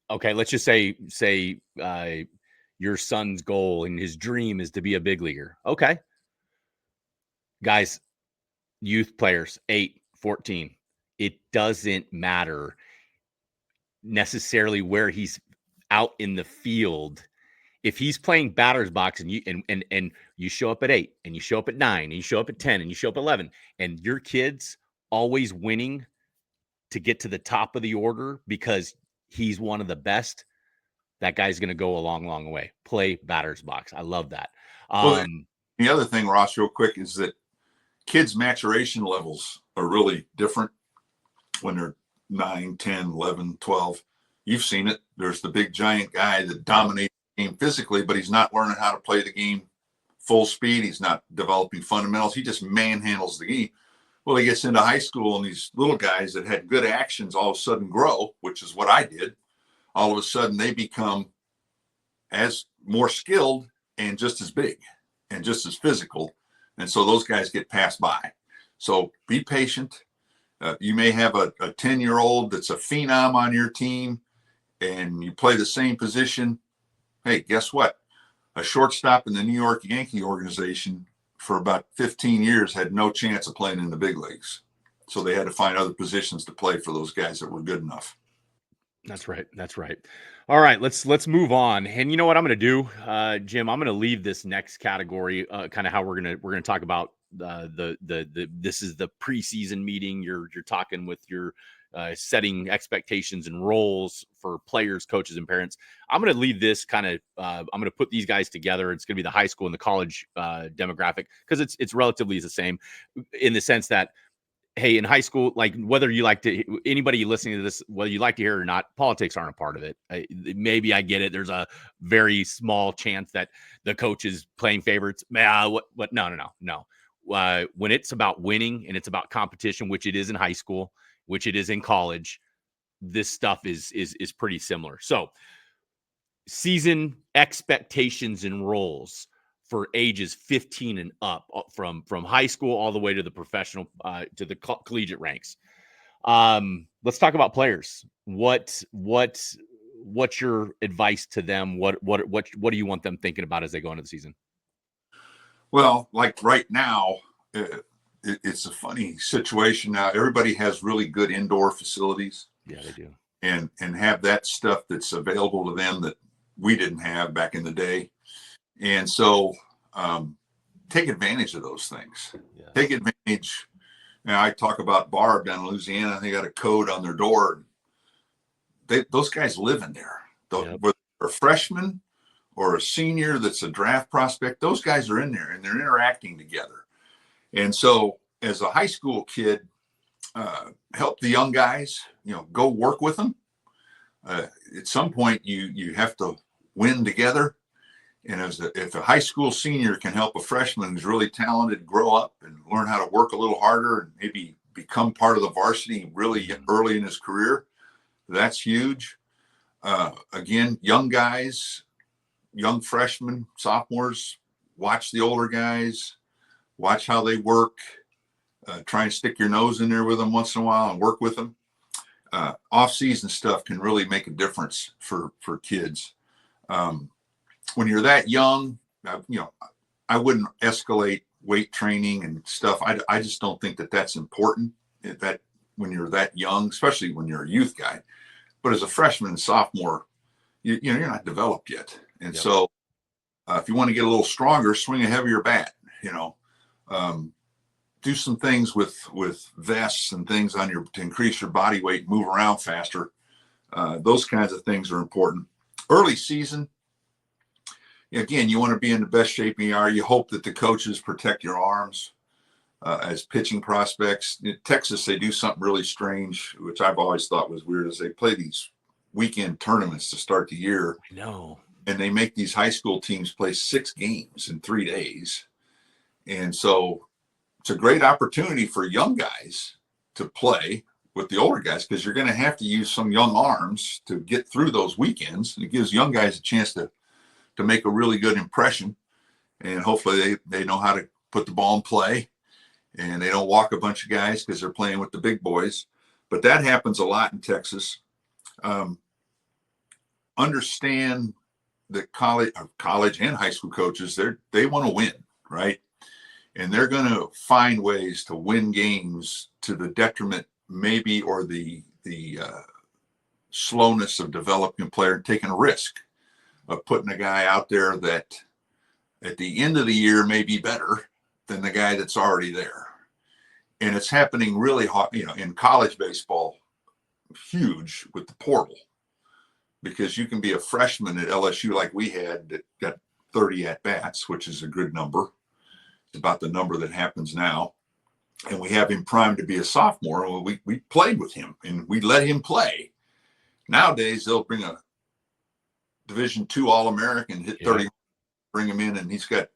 Okay, let's just say your son's goal and his dream is to be a big leaguer. Okay. Guys, youth players, 8, 14, it doesn't matter necessarily where he's out in the field. if he's playing batter's box and you show up at 8 and you show up at 9 and you show up at 10 and you show up at 11 and your kid's always winning to get to the top of the order because he's one of the best, that guy's going to go a long, long way. Play batter's box. I love that. Well, the other thing, Ross, real quick, is that kids' maturation levels are really different when they're 9, 10, 11, 12. You've seen it. There's the big giant guy that dominates the game physically, but he's not learning how to play the game full speed. He's not developing fundamentals. He just manhandles the game. Well, he gets into high school, and these little guys that had good actions all of a sudden grow, which is what I did. All of a sudden, they become as more skilled and just as big and just as physical. And so those guys get passed by. So be patient. You may have a 10-year-old that's a phenom on your team, and you play the same position. Hey, guess what? A shortstop in the New York Yankee organization for about 15 years had no chance of playing in the big leagues. So they had to find other positions to play for those guys that were good enough. That's right. That's right. All right, let's move on. And you know what I'm going to do, Jim? I'm going to leave this next category, kind of how we're going to talk about the this is the preseason meeting. You're talking with your setting expectations and roles for players, coaches, and parents. I'm going to leave this kind of. I'm going to put these guys together. It's going to be the high school and the college demographic because it's relatively the same in the sense that, hey, in high school, like whether you like to, anybody listening to this, whether you like to hear it or not, politics aren't a part of it. Maybe I get it. There's a very small chance that the coach is playing favorites. What? No. When it's about winning and it's about competition, which it is in high school, which it is in college, this stuff is pretty similar. So, season expectations and roles for ages 15 and up, from high school all the way to the professional, to the collegiate ranks. Let's talk about players. What's your advice to them? What do you want them thinking about as they go into the season? Well, like right now, it's a funny situation now. Everybody has really good indoor facilities. Yeah, they do. And have that stuff that's available to them that we didn't have back in the day. And so take advantage of those things. Yeah. Take advantage. Now, I talk about Barb down in Louisiana. They got a code on their door. Those guys live in there. Yep. Whether they're a freshman or a senior that's a draft prospect, those guys are in there and they're interacting together. And so as a high school kid, help the young guys, go work with them. At some point, you have to win together. And if a high school senior can help a freshman who's really talented grow up and learn how to work a little harder and maybe become part of the varsity really early in his career, that's huge. Again, young guys, young freshmen, sophomores, watch the older guys, watch how they work, try and stick your nose in there with them once in a while and work with them. Off-season stuff can really make a difference for kids. When you're that young, I wouldn't escalate weight training and stuff. I just don't think that that's important that when you're that young, especially when you're a youth guy. But as a freshman and sophomore, you're not developed yet. And yep. So if you want to get a little stronger, swing a heavier bat, do some things with vests and things to increase your body weight, move around faster. Those kinds of things are important. Early season, again, you want to be in the best shape you are. You hope that the coaches protect your arms as pitching prospects. In Texas, they do something really strange, which I've always thought was weird, is they play these weekend tournaments to start the year. I know. And they make these high school teams play 6 games in 3 days. And so it's a great opportunity for young guys to play with the older guys because you're going to have to use some young arms to get through those weekends. And it gives young guys a chance to make a really good impression. And hopefully they know how to put the ball in play and they don't walk a bunch of guys because they're playing with the big boys. But that happens a lot in Texas. Understand that college and high school coaches, they want to win, right? And they're going to find ways to win games to the detriment maybe or the slowness of developing a player and taking a risk. of putting a guy out there that at the end of the year may be better than the guy that's already there. And it's happening really hard, in college baseball, huge with the portal, because you can be a freshman at LSU like we had that got 30 at bats, which is a good number. It's about the number that happens now. And we have him primed to be a sophomore. Well, we played with him and we let him play. Nowadays, they'll bring a Division II All-American, hit 30, bring him in, and he's got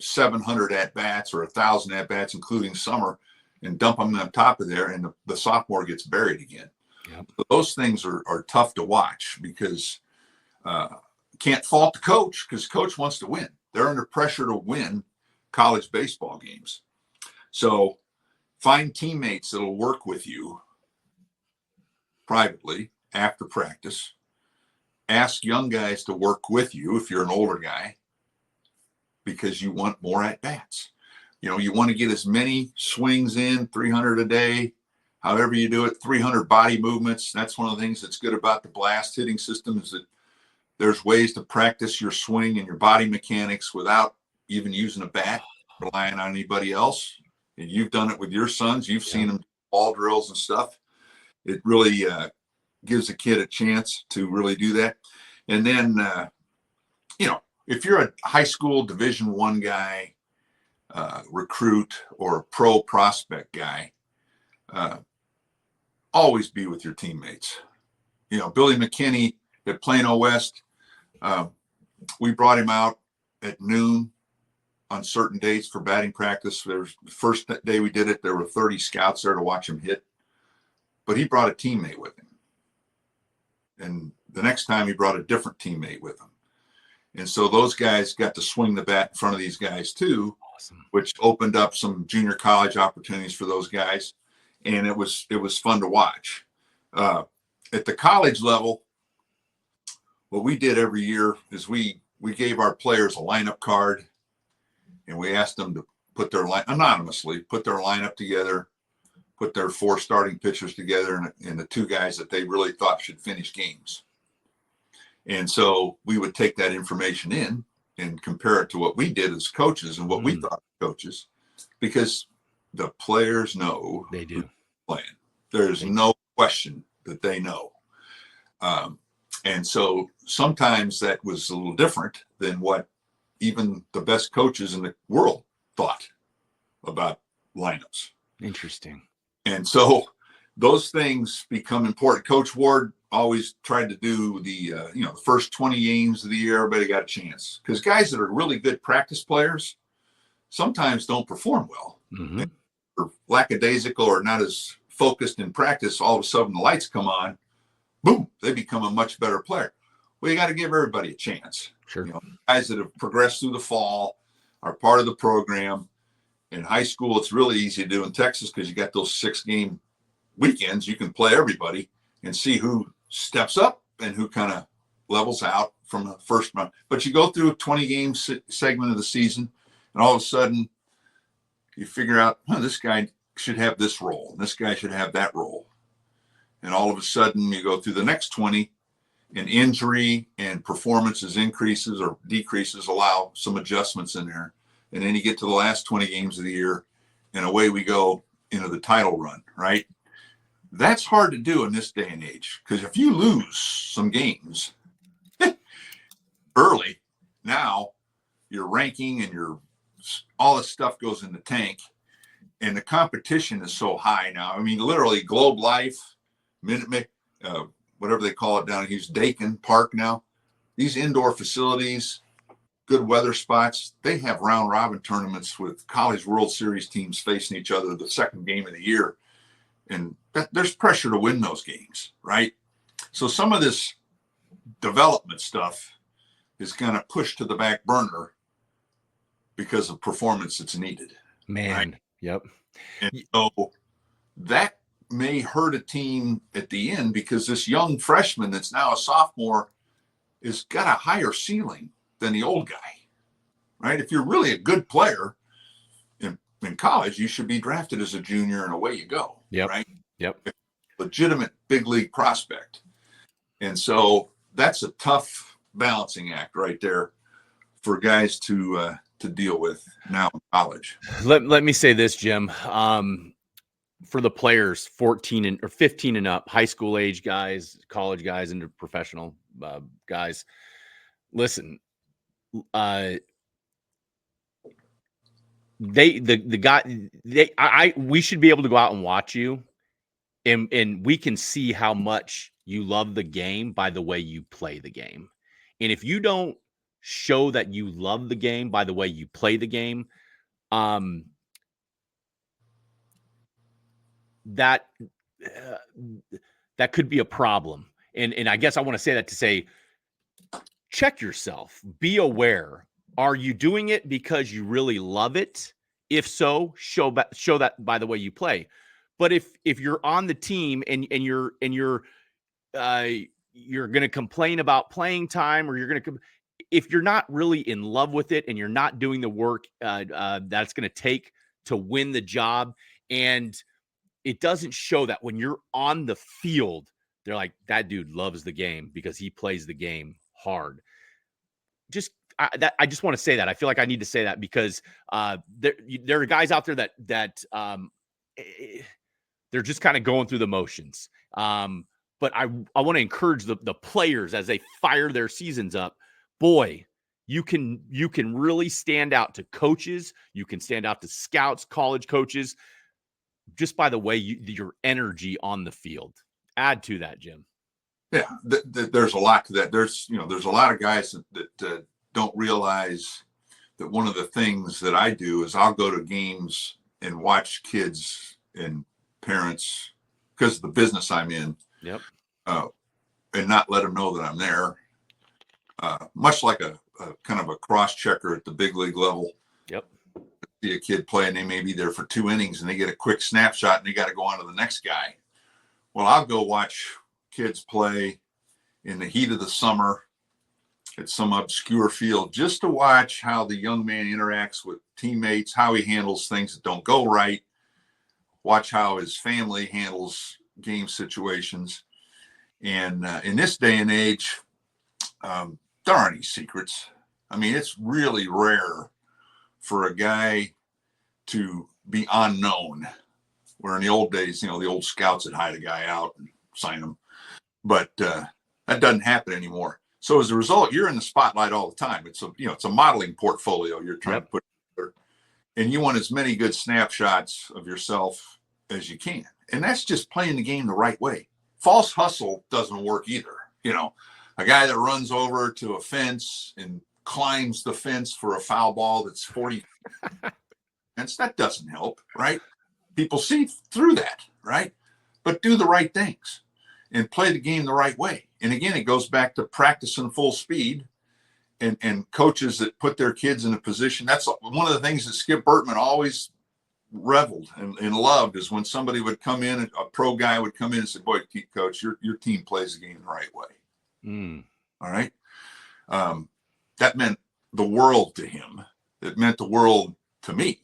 700 at-bats or 1,000 at-bats, including summer, and dump him on top of there, and the sophomore gets buried again. Yep. So those things are tough to watch because can't fault the coach because coach wants to win. They're under pressure to win college baseball games. So find teammates that'll work with you privately after practice. Ask young guys to work with you if you're an older guy because you want more at-bats. You want to get as many swings in, 300 a day, however you do it, 300 body movements. That's one of the things that's good about the blast hitting system is that there's ways to practice your swing and your body mechanics without even using a bat, relying on anybody else. And you've done it with your sons. You've seen them ball drills and stuff. It really gives a kid a chance to really do that. And then, if you're a high school Division I guy, recruit, or a pro prospect guy, always be with your teammates. Billy McKinney at Plano West, we brought him out at noon on certain dates for batting practice. There's the first day we did it, there were 30 scouts there to watch him hit, but he brought a teammate with him. And the next time he brought a different teammate with him. And so those guys got to swing the bat in front of these guys too, awesome, which opened up some junior college opportunities for those guys. And it was fun to watch. At the college level, what we did every year is we gave our players a lineup card and we asked them to anonymously put their lineup together, put their 4 starting pitchers together and the 2 guys that they really thought should finish games. And so we would take that information in and compare it to what we did as coaches and what we thought as coaches, because the players know they do playing. There's no question that they know. And so sometimes that was a little different than what even the best coaches in the world thought about lineups. Interesting. And so those things become important. Coach Ward always tried to do the first 20 games of the year, everybody got a chance. Because guys that are really good practice players sometimes don't perform well. Mm-hmm. Or lackadaisical or not as focused in practice, all of a sudden the lights come on, boom, they become a much better player. Well, you got to give everybody a chance. Sure. Guys that have progressed through the fall are part of the program. In high school, it's really easy to do in Texas because you got those 6-game weekends. You can play everybody and see who steps up and who kind of levels out from the first month. But you go through a 20-game segment of the season, and all of a sudden you figure out, this guy should have this role, and this guy should have that role. And all of a sudden you go through the next 20, and injury and performances increases or decreases allow some adjustments in there. And then you get to the last 20 games of the year, and away we go into the title run, right? That's hard to do in this day and age, because if you lose some games early, now your ranking and all this stuff goes in the tank, and the competition is so high now. I mean, literally Globe Life, Minute Maid, whatever they call it down in Houston, Dakin Park now, these indoor facilities, good weather spots, they have round robin tournaments with College World Series teams facing each other the second game of the year. And there's pressure to win those games, right? So some of this development stuff is kind of pushed to the back burner because of performance that's needed. Man, right? Yep. And so that may hurt a team at the end because this young freshman that's now a sophomore has got a higher ceiling than the old guy, right? If you're really a good player in college, you should be drafted as a junior and away you go. Yep. Right. Yep. Legitimate big league prospect. And so that's a tough balancing act right there for guys to deal with now in college. Let me say this, Jim. For the players 14 or 15 and up, high school age guys, college guys, and professional guys, listen, we should be able to go out and watch you, and we can see how much you love the game by the way you play the game. And if you don't show that you love the game by the way you play the game, that could be a problem. And I guess I want to say that to say, check yourself, be aware. Are you doing it because you really love it? If so, show that by the way you play. But if you're on the team and you're going to complain about playing time, or if you're not really in love with it and you're not doing the work that's going to take to win the job, and it doesn't show that when you're on the field, they're like, that dude loves the game because he plays the game hard. I just want to say that. I feel like I need to say that because there are guys out there that they're just kind of going through the motions. But I want to encourage the players as they fire their seasons up. Boy, you can really stand out to coaches. You can stand out to scouts, college coaches, just by the way your energy on the field. Add to that, Jim. Yeah, there's a lot to that. There's a lot of guys that don't realize that one of the things that I do is I'll go to games and watch kids and parents because of the business I'm in. Yep. And not let them know that I'm there. Much like a kind of a cross checker at the big league level. Yep. See a kid play and they may be there for 2 innings and they get a quick snapshot and they got to go on to the next guy. Well, I'll go watch kids play in the heat of the summer at some obscure field just to watch how the young man interacts with teammates, how he handles things that don't go right, watch how his family handles game situations. And in this day and age, there aren't any secrets. I mean, it's really rare for a guy to be unknown, where in the old days, the old scouts would hide a guy out and sign him. But that doesn't happen anymore. So as a result, you're in the spotlight all the time. It's a modeling portfolio you're trying to put together, and you want as many good snapshots of yourself as you can. And that's just playing the game the right way. False hustle doesn't work either. A guy that runs over to a fence and climbs the fence for a foul ball that's 40 fence, that doesn't help, right? People see through that, right? But do the right things and play the game the right way. And again, it goes back to practicing full speed and coaches that put their kids in a position. That's one of the things that Skip Bertman always reveled and loved, is when somebody would come in, a pro guy would come in and say, boy, coach, your team plays the game the right way. All right. That meant the world to him. It meant the world to me,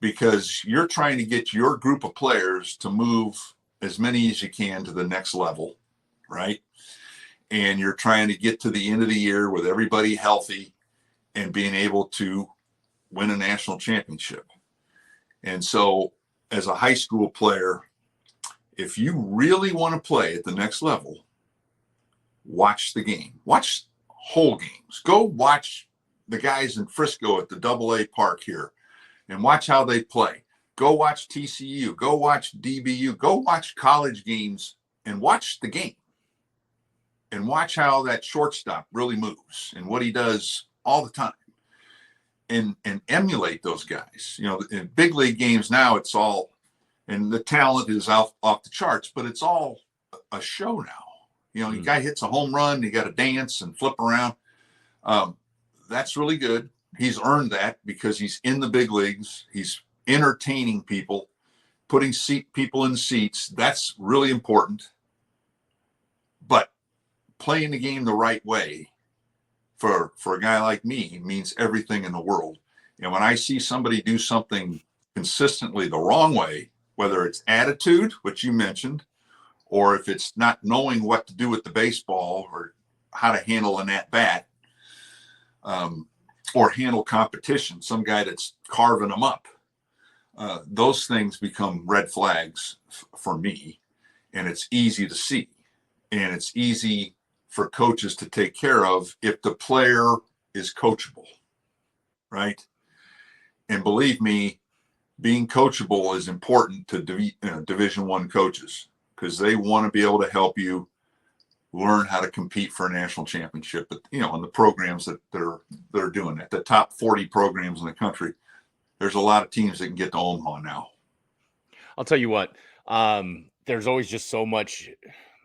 because you're trying to get your group of players to move as many as you can to the next level, right? And you're trying to get to the end of the year with everybody healthy and being able to win a national championship. And so as a high school player, if you really want to play at the next level, watch the game. Watch whole games. Go watch the guys in Frisco at the AA park here and watch how they play. Go watch TCU. Go watch DBU. Go watch college games and watch the game. And watch how that shortstop really moves and what he does all the time. And emulate those guys. In big league games now, it's all, and the talent is off the charts, but it's all a show now. The guy hits a home run, you got to dance and flip around. That's really good. He's earned that because he's in the big leagues. He's entertaining people, putting people in seats. That's really important. But playing the game the right way for a guy like me means everything in the world. And when I see somebody do something consistently the wrong way, whether it's attitude, which you mentioned, or if it's not knowing what to do with the baseball or how to handle an at bat, or handle competition. Some guy that's carving them up. Those things become red flags for me, and it's easy to see, and it's easy for coaches to take care of if the player is coachable, right? And believe me, being coachable is important to Division I coaches, because they want to be able to help you learn how to compete for a national championship. But in the programs that they're doing it, the top 40 programs in the country, there's a lot of teams that can get to Omaha now. I'll tell you what, there's always just so much.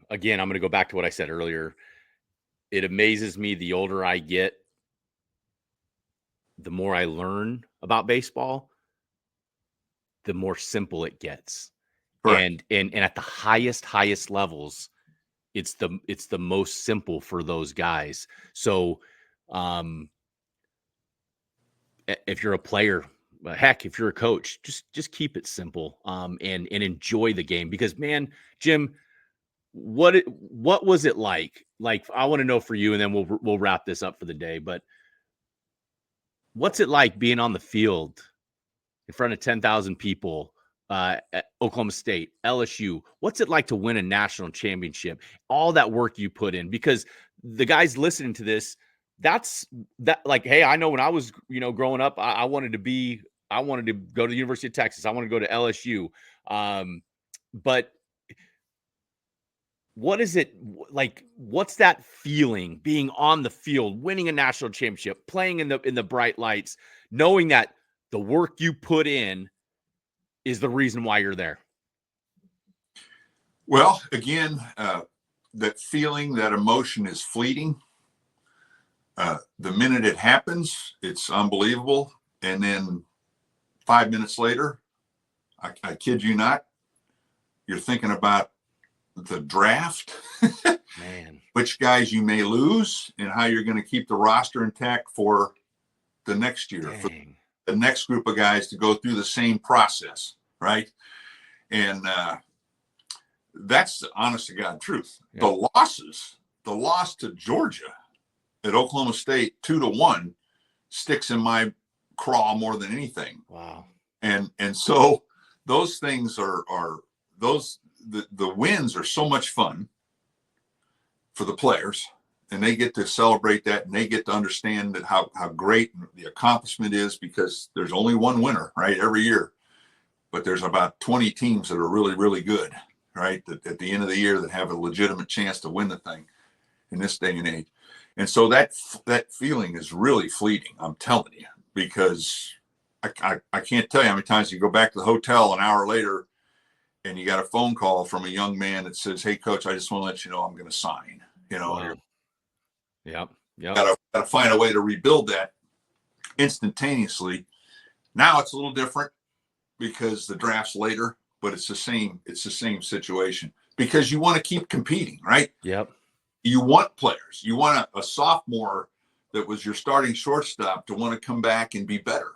Again, I'm going to go back to what I said earlier. It amazes me, the older I get, the more I learn about baseball, the more simple it gets. Correct. And at the highest levels, it's the most simple for those guys. So if you're a player, heck, if you're a coach, just keep it simple, and enjoy the game. Because, man, Jim, what was it like? Like, I want to know for you, and then we'll wrap this up for the day. But what's it like being on the field in front of 10,000 people at Oklahoma State, LSU? What's it like to win a national championship? All that work you put in, because the guys listening to this, like, hey, I know when I was, growing up, I wanted to go to the University of Texas. I want to go to LSU. But what is it like? What's that feeling, being on the field, winning a national championship, playing in the bright lights, knowing that the work you put in is the reason why you're there? Well, again, that feeling, that emotion is fleeting. The minute it happens, it's unbelievable. And then 5 minutes later, I kid you not, you're thinking about the draft, Man, which guys you may lose, and how you're going to keep the roster intact for the next year, dang. for the next group of guys to go through the same process, right? And that's the honest to God truth. Yeah. The loss to Georgia at Oklahoma State 2-1 sticks in my craw more than anything. Wow. And so those things are the wins are so much fun for the players, and they get to celebrate that, and they get to understand that how great the accomplishment is, because there's only one winner, right, every year. But there's about 20 teams that are really, really good, right, that at the end of the year that have a legitimate chance to win the thing in this day and age. And so that feeling is really fleeting, I'm telling you, because I can't tell you how many times you go back to the hotel an hour later and you got a phone call from a young man that says, "Hey, coach, I just want to let you know I'm going to sign." Wow. Yep. Got to find a way to rebuild that instantaneously. Now it's a little different because the draft's later, but it's the same situation, because you want to keep competing, right? Yep. You want players. You want a sophomore that was your starting shortstop to want to come back and be better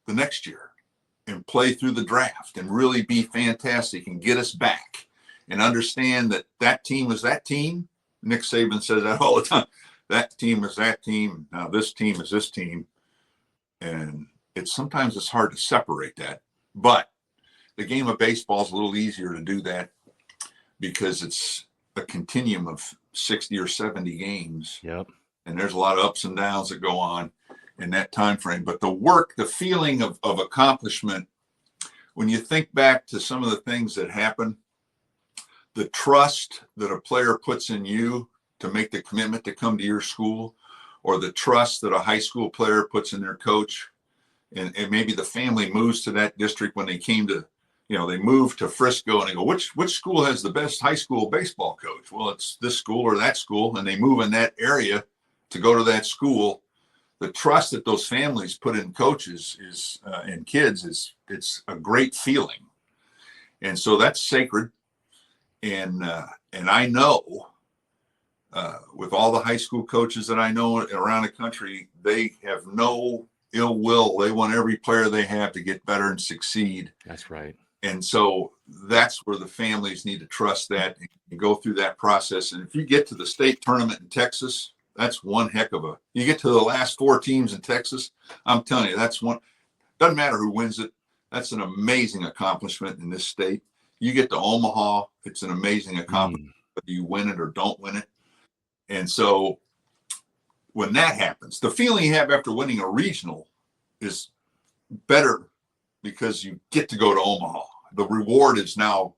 the next year and play through the draft and really be fantastic and get us back and understand that team is that team. Nick Saban says that all the time. That team is that team. Now this team is this team. And sometimes it's hard to separate that. But the game of baseball is a little easier to do that because it's a continuum of 60 or 70 games. Yep. And there's a lot of ups and downs that go on in that time frame. But the work, the feeling of accomplishment, when you think back to some of the things that happen, the trust that a player puts in you to make the commitment to come to your school, or the trust that a high school player puts in their coach, and maybe the family moves to that district when they came to, they moved to Frisco and they go, which school has the best high school baseball coach? Well, it's this school or that school, and they move in that area to go to that school. The trust that those families put in coaches is and kids it's a great feeling, and so that's sacred. And I know with all the high school coaches that I know around the country, they have no ill will. They want every player they have to get better and succeed. That's right. And so that's where the families need to trust that and go through that process. And if you get to the state tournament in Texas, that's one heck of a, you get to the last 4 teams in Texas, I'm telling you, that's one, doesn't matter who wins it. That's an amazing accomplishment in this state. You get to Omaha, it's an amazing accomplishment, whether you win it or don't win it. And so when that happens, the feeling you have after winning a regional is better because you get to go to Omaha. The reward is now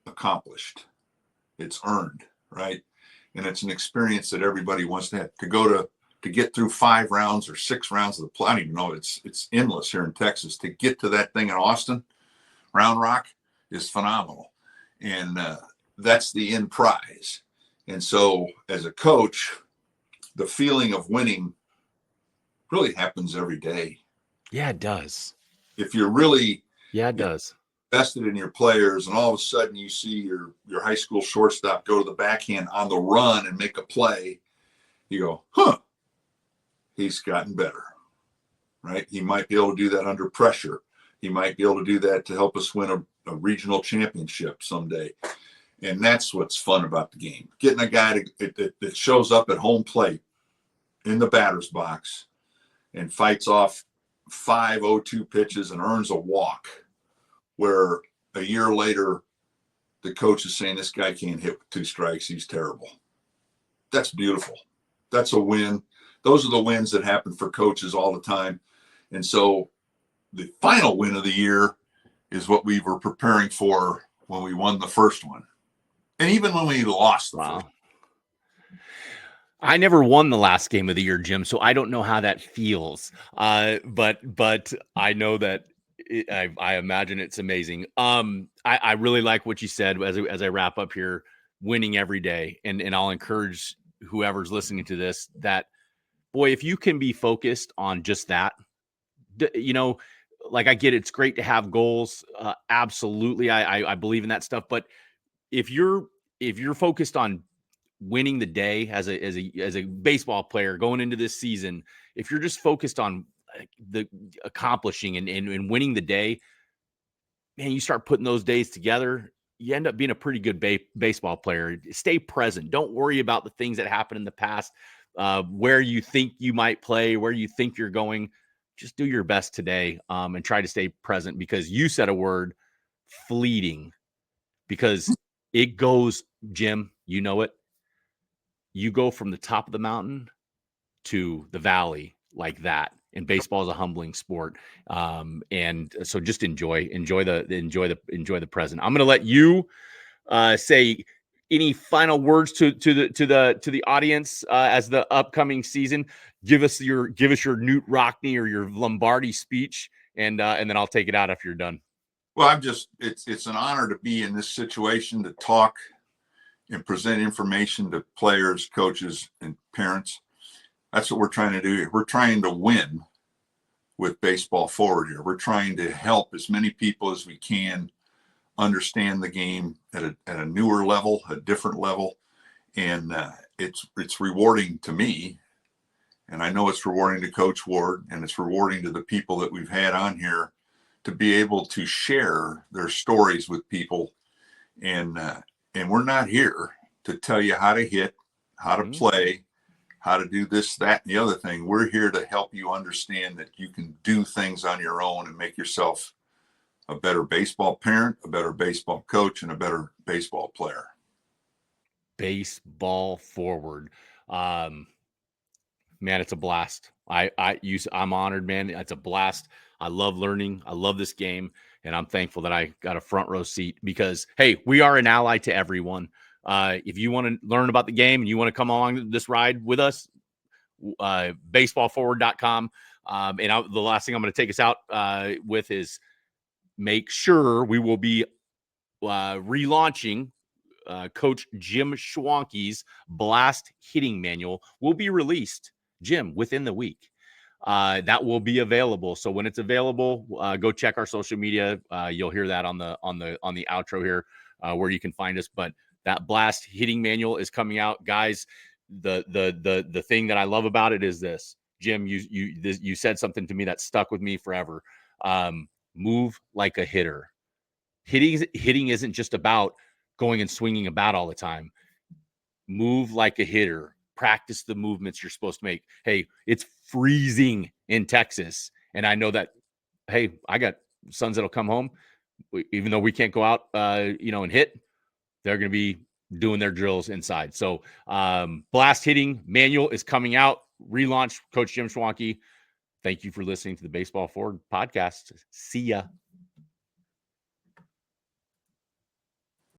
accomplished. It's earned, right? And it's an experience that everybody wants to have. To get through 5 rounds or 6 rounds of the play. I don't even know. It's endless here in Texas. To get to that thing in Austin, Round Rock, is phenomenal. And that's the end prize. And so as a coach, the feeling of winning really happens every day. Yeah, it does. If you're really does. Invested in your players, and all of a sudden you see your high school shortstop go to the backhand on the run and make a play, you go, huh, he's gotten better, right? He might be able to do that under pressure. He might be able to do that to help us win a regional championship someday. And that's what's fun about the game. Getting a guy that shows up at home plate in the batter's box and fights off 5 0-2 pitches and earns a walk, where a year later the coach is saying, this guy can't hit with 2 strikes. He's terrible. That's beautiful. That's a win. Those are the wins that happen for coaches all the time. And so the final win of the year is what we were preparing for when we won the first one. And even when we lost the first. I never won the last game of the year, Jim, so I don't know how that feels. But I know that I imagine it's amazing. I really like what you said as I wrap up here, winning every day. And I'll encourage whoever's listening to this that, boy, if you can be focused on just that, like I get it, it's great to have goals. Absolutely. I believe in that stuff. But if you're focused on winning the day as a baseball player going into this season, if you're just focused on the accomplishing and winning the day, man, you start putting those days together, you end up being a pretty good baseball player. Stay present. Don't worry about the things that happened in the past, where you think you might play, where you think you're going. Just do your best today, and try to stay present, because you said a word, fleeting, because it goes, Jim, you know it. You go from the top of the mountain to the valley like that. And baseball is a humbling sport. And so just enjoy the present. I'm going to let you say any final words to the audience as the upcoming season. Give us your Newt Rockney or your Lombardi speech, and then I'll take it out after you're done. Well, it's an honor to be in this situation, to talk and present information to players, coaches, and parents. That's what we're trying to do here. We're trying to win with Baseball Forward here. We're trying to help as many people as we can understand the game at a newer level, a different level. And it's rewarding to me. And I know it's rewarding to Coach Ward, and it's rewarding to the people that we've had on here to be able to share their stories with people. And we're not here to tell you how to hit, how to play, how to do this, that, and the other thing. We're here to help you understand that you can do things on your own and make yourself a better baseball parent, a better baseball coach, and a better baseball player. Baseball Forward. Man, it's a blast. I'm honored, man. It's a blast. I love learning. I love this game. And I'm thankful that I got a front row seat, because, hey, we are an ally to everyone. If you want to learn about the game and you want to come along this ride with us, baseballforward.com. The last thing I'm going to take us out with is make sure we will be relaunching Coach Jim Schwanke's Blast Hitting Manual. Will be released, Jim, within the week. That will be available. So when it's available, go check our social media. You'll hear that on the outro here, where you can find us. But that Blast Hitting Manual is coming out, guys. The thing that I love about it is this, Jim. You said something to me that stuck with me forever. Move like a hitter. hitting isn't just about going and swinging a bat all the time. Move like a hitter. Practice the movements you're supposed to make. Hey, it's freezing in Texas, and I know that. Hey, I got sons that'll come home, even though we can't go out, and hit. They're going to be doing their drills inside. So, blast hitting manual is coming out. Relaunch. Coach Jim Schwanke. Thank you for listening to the Baseball Forward podcast. See ya.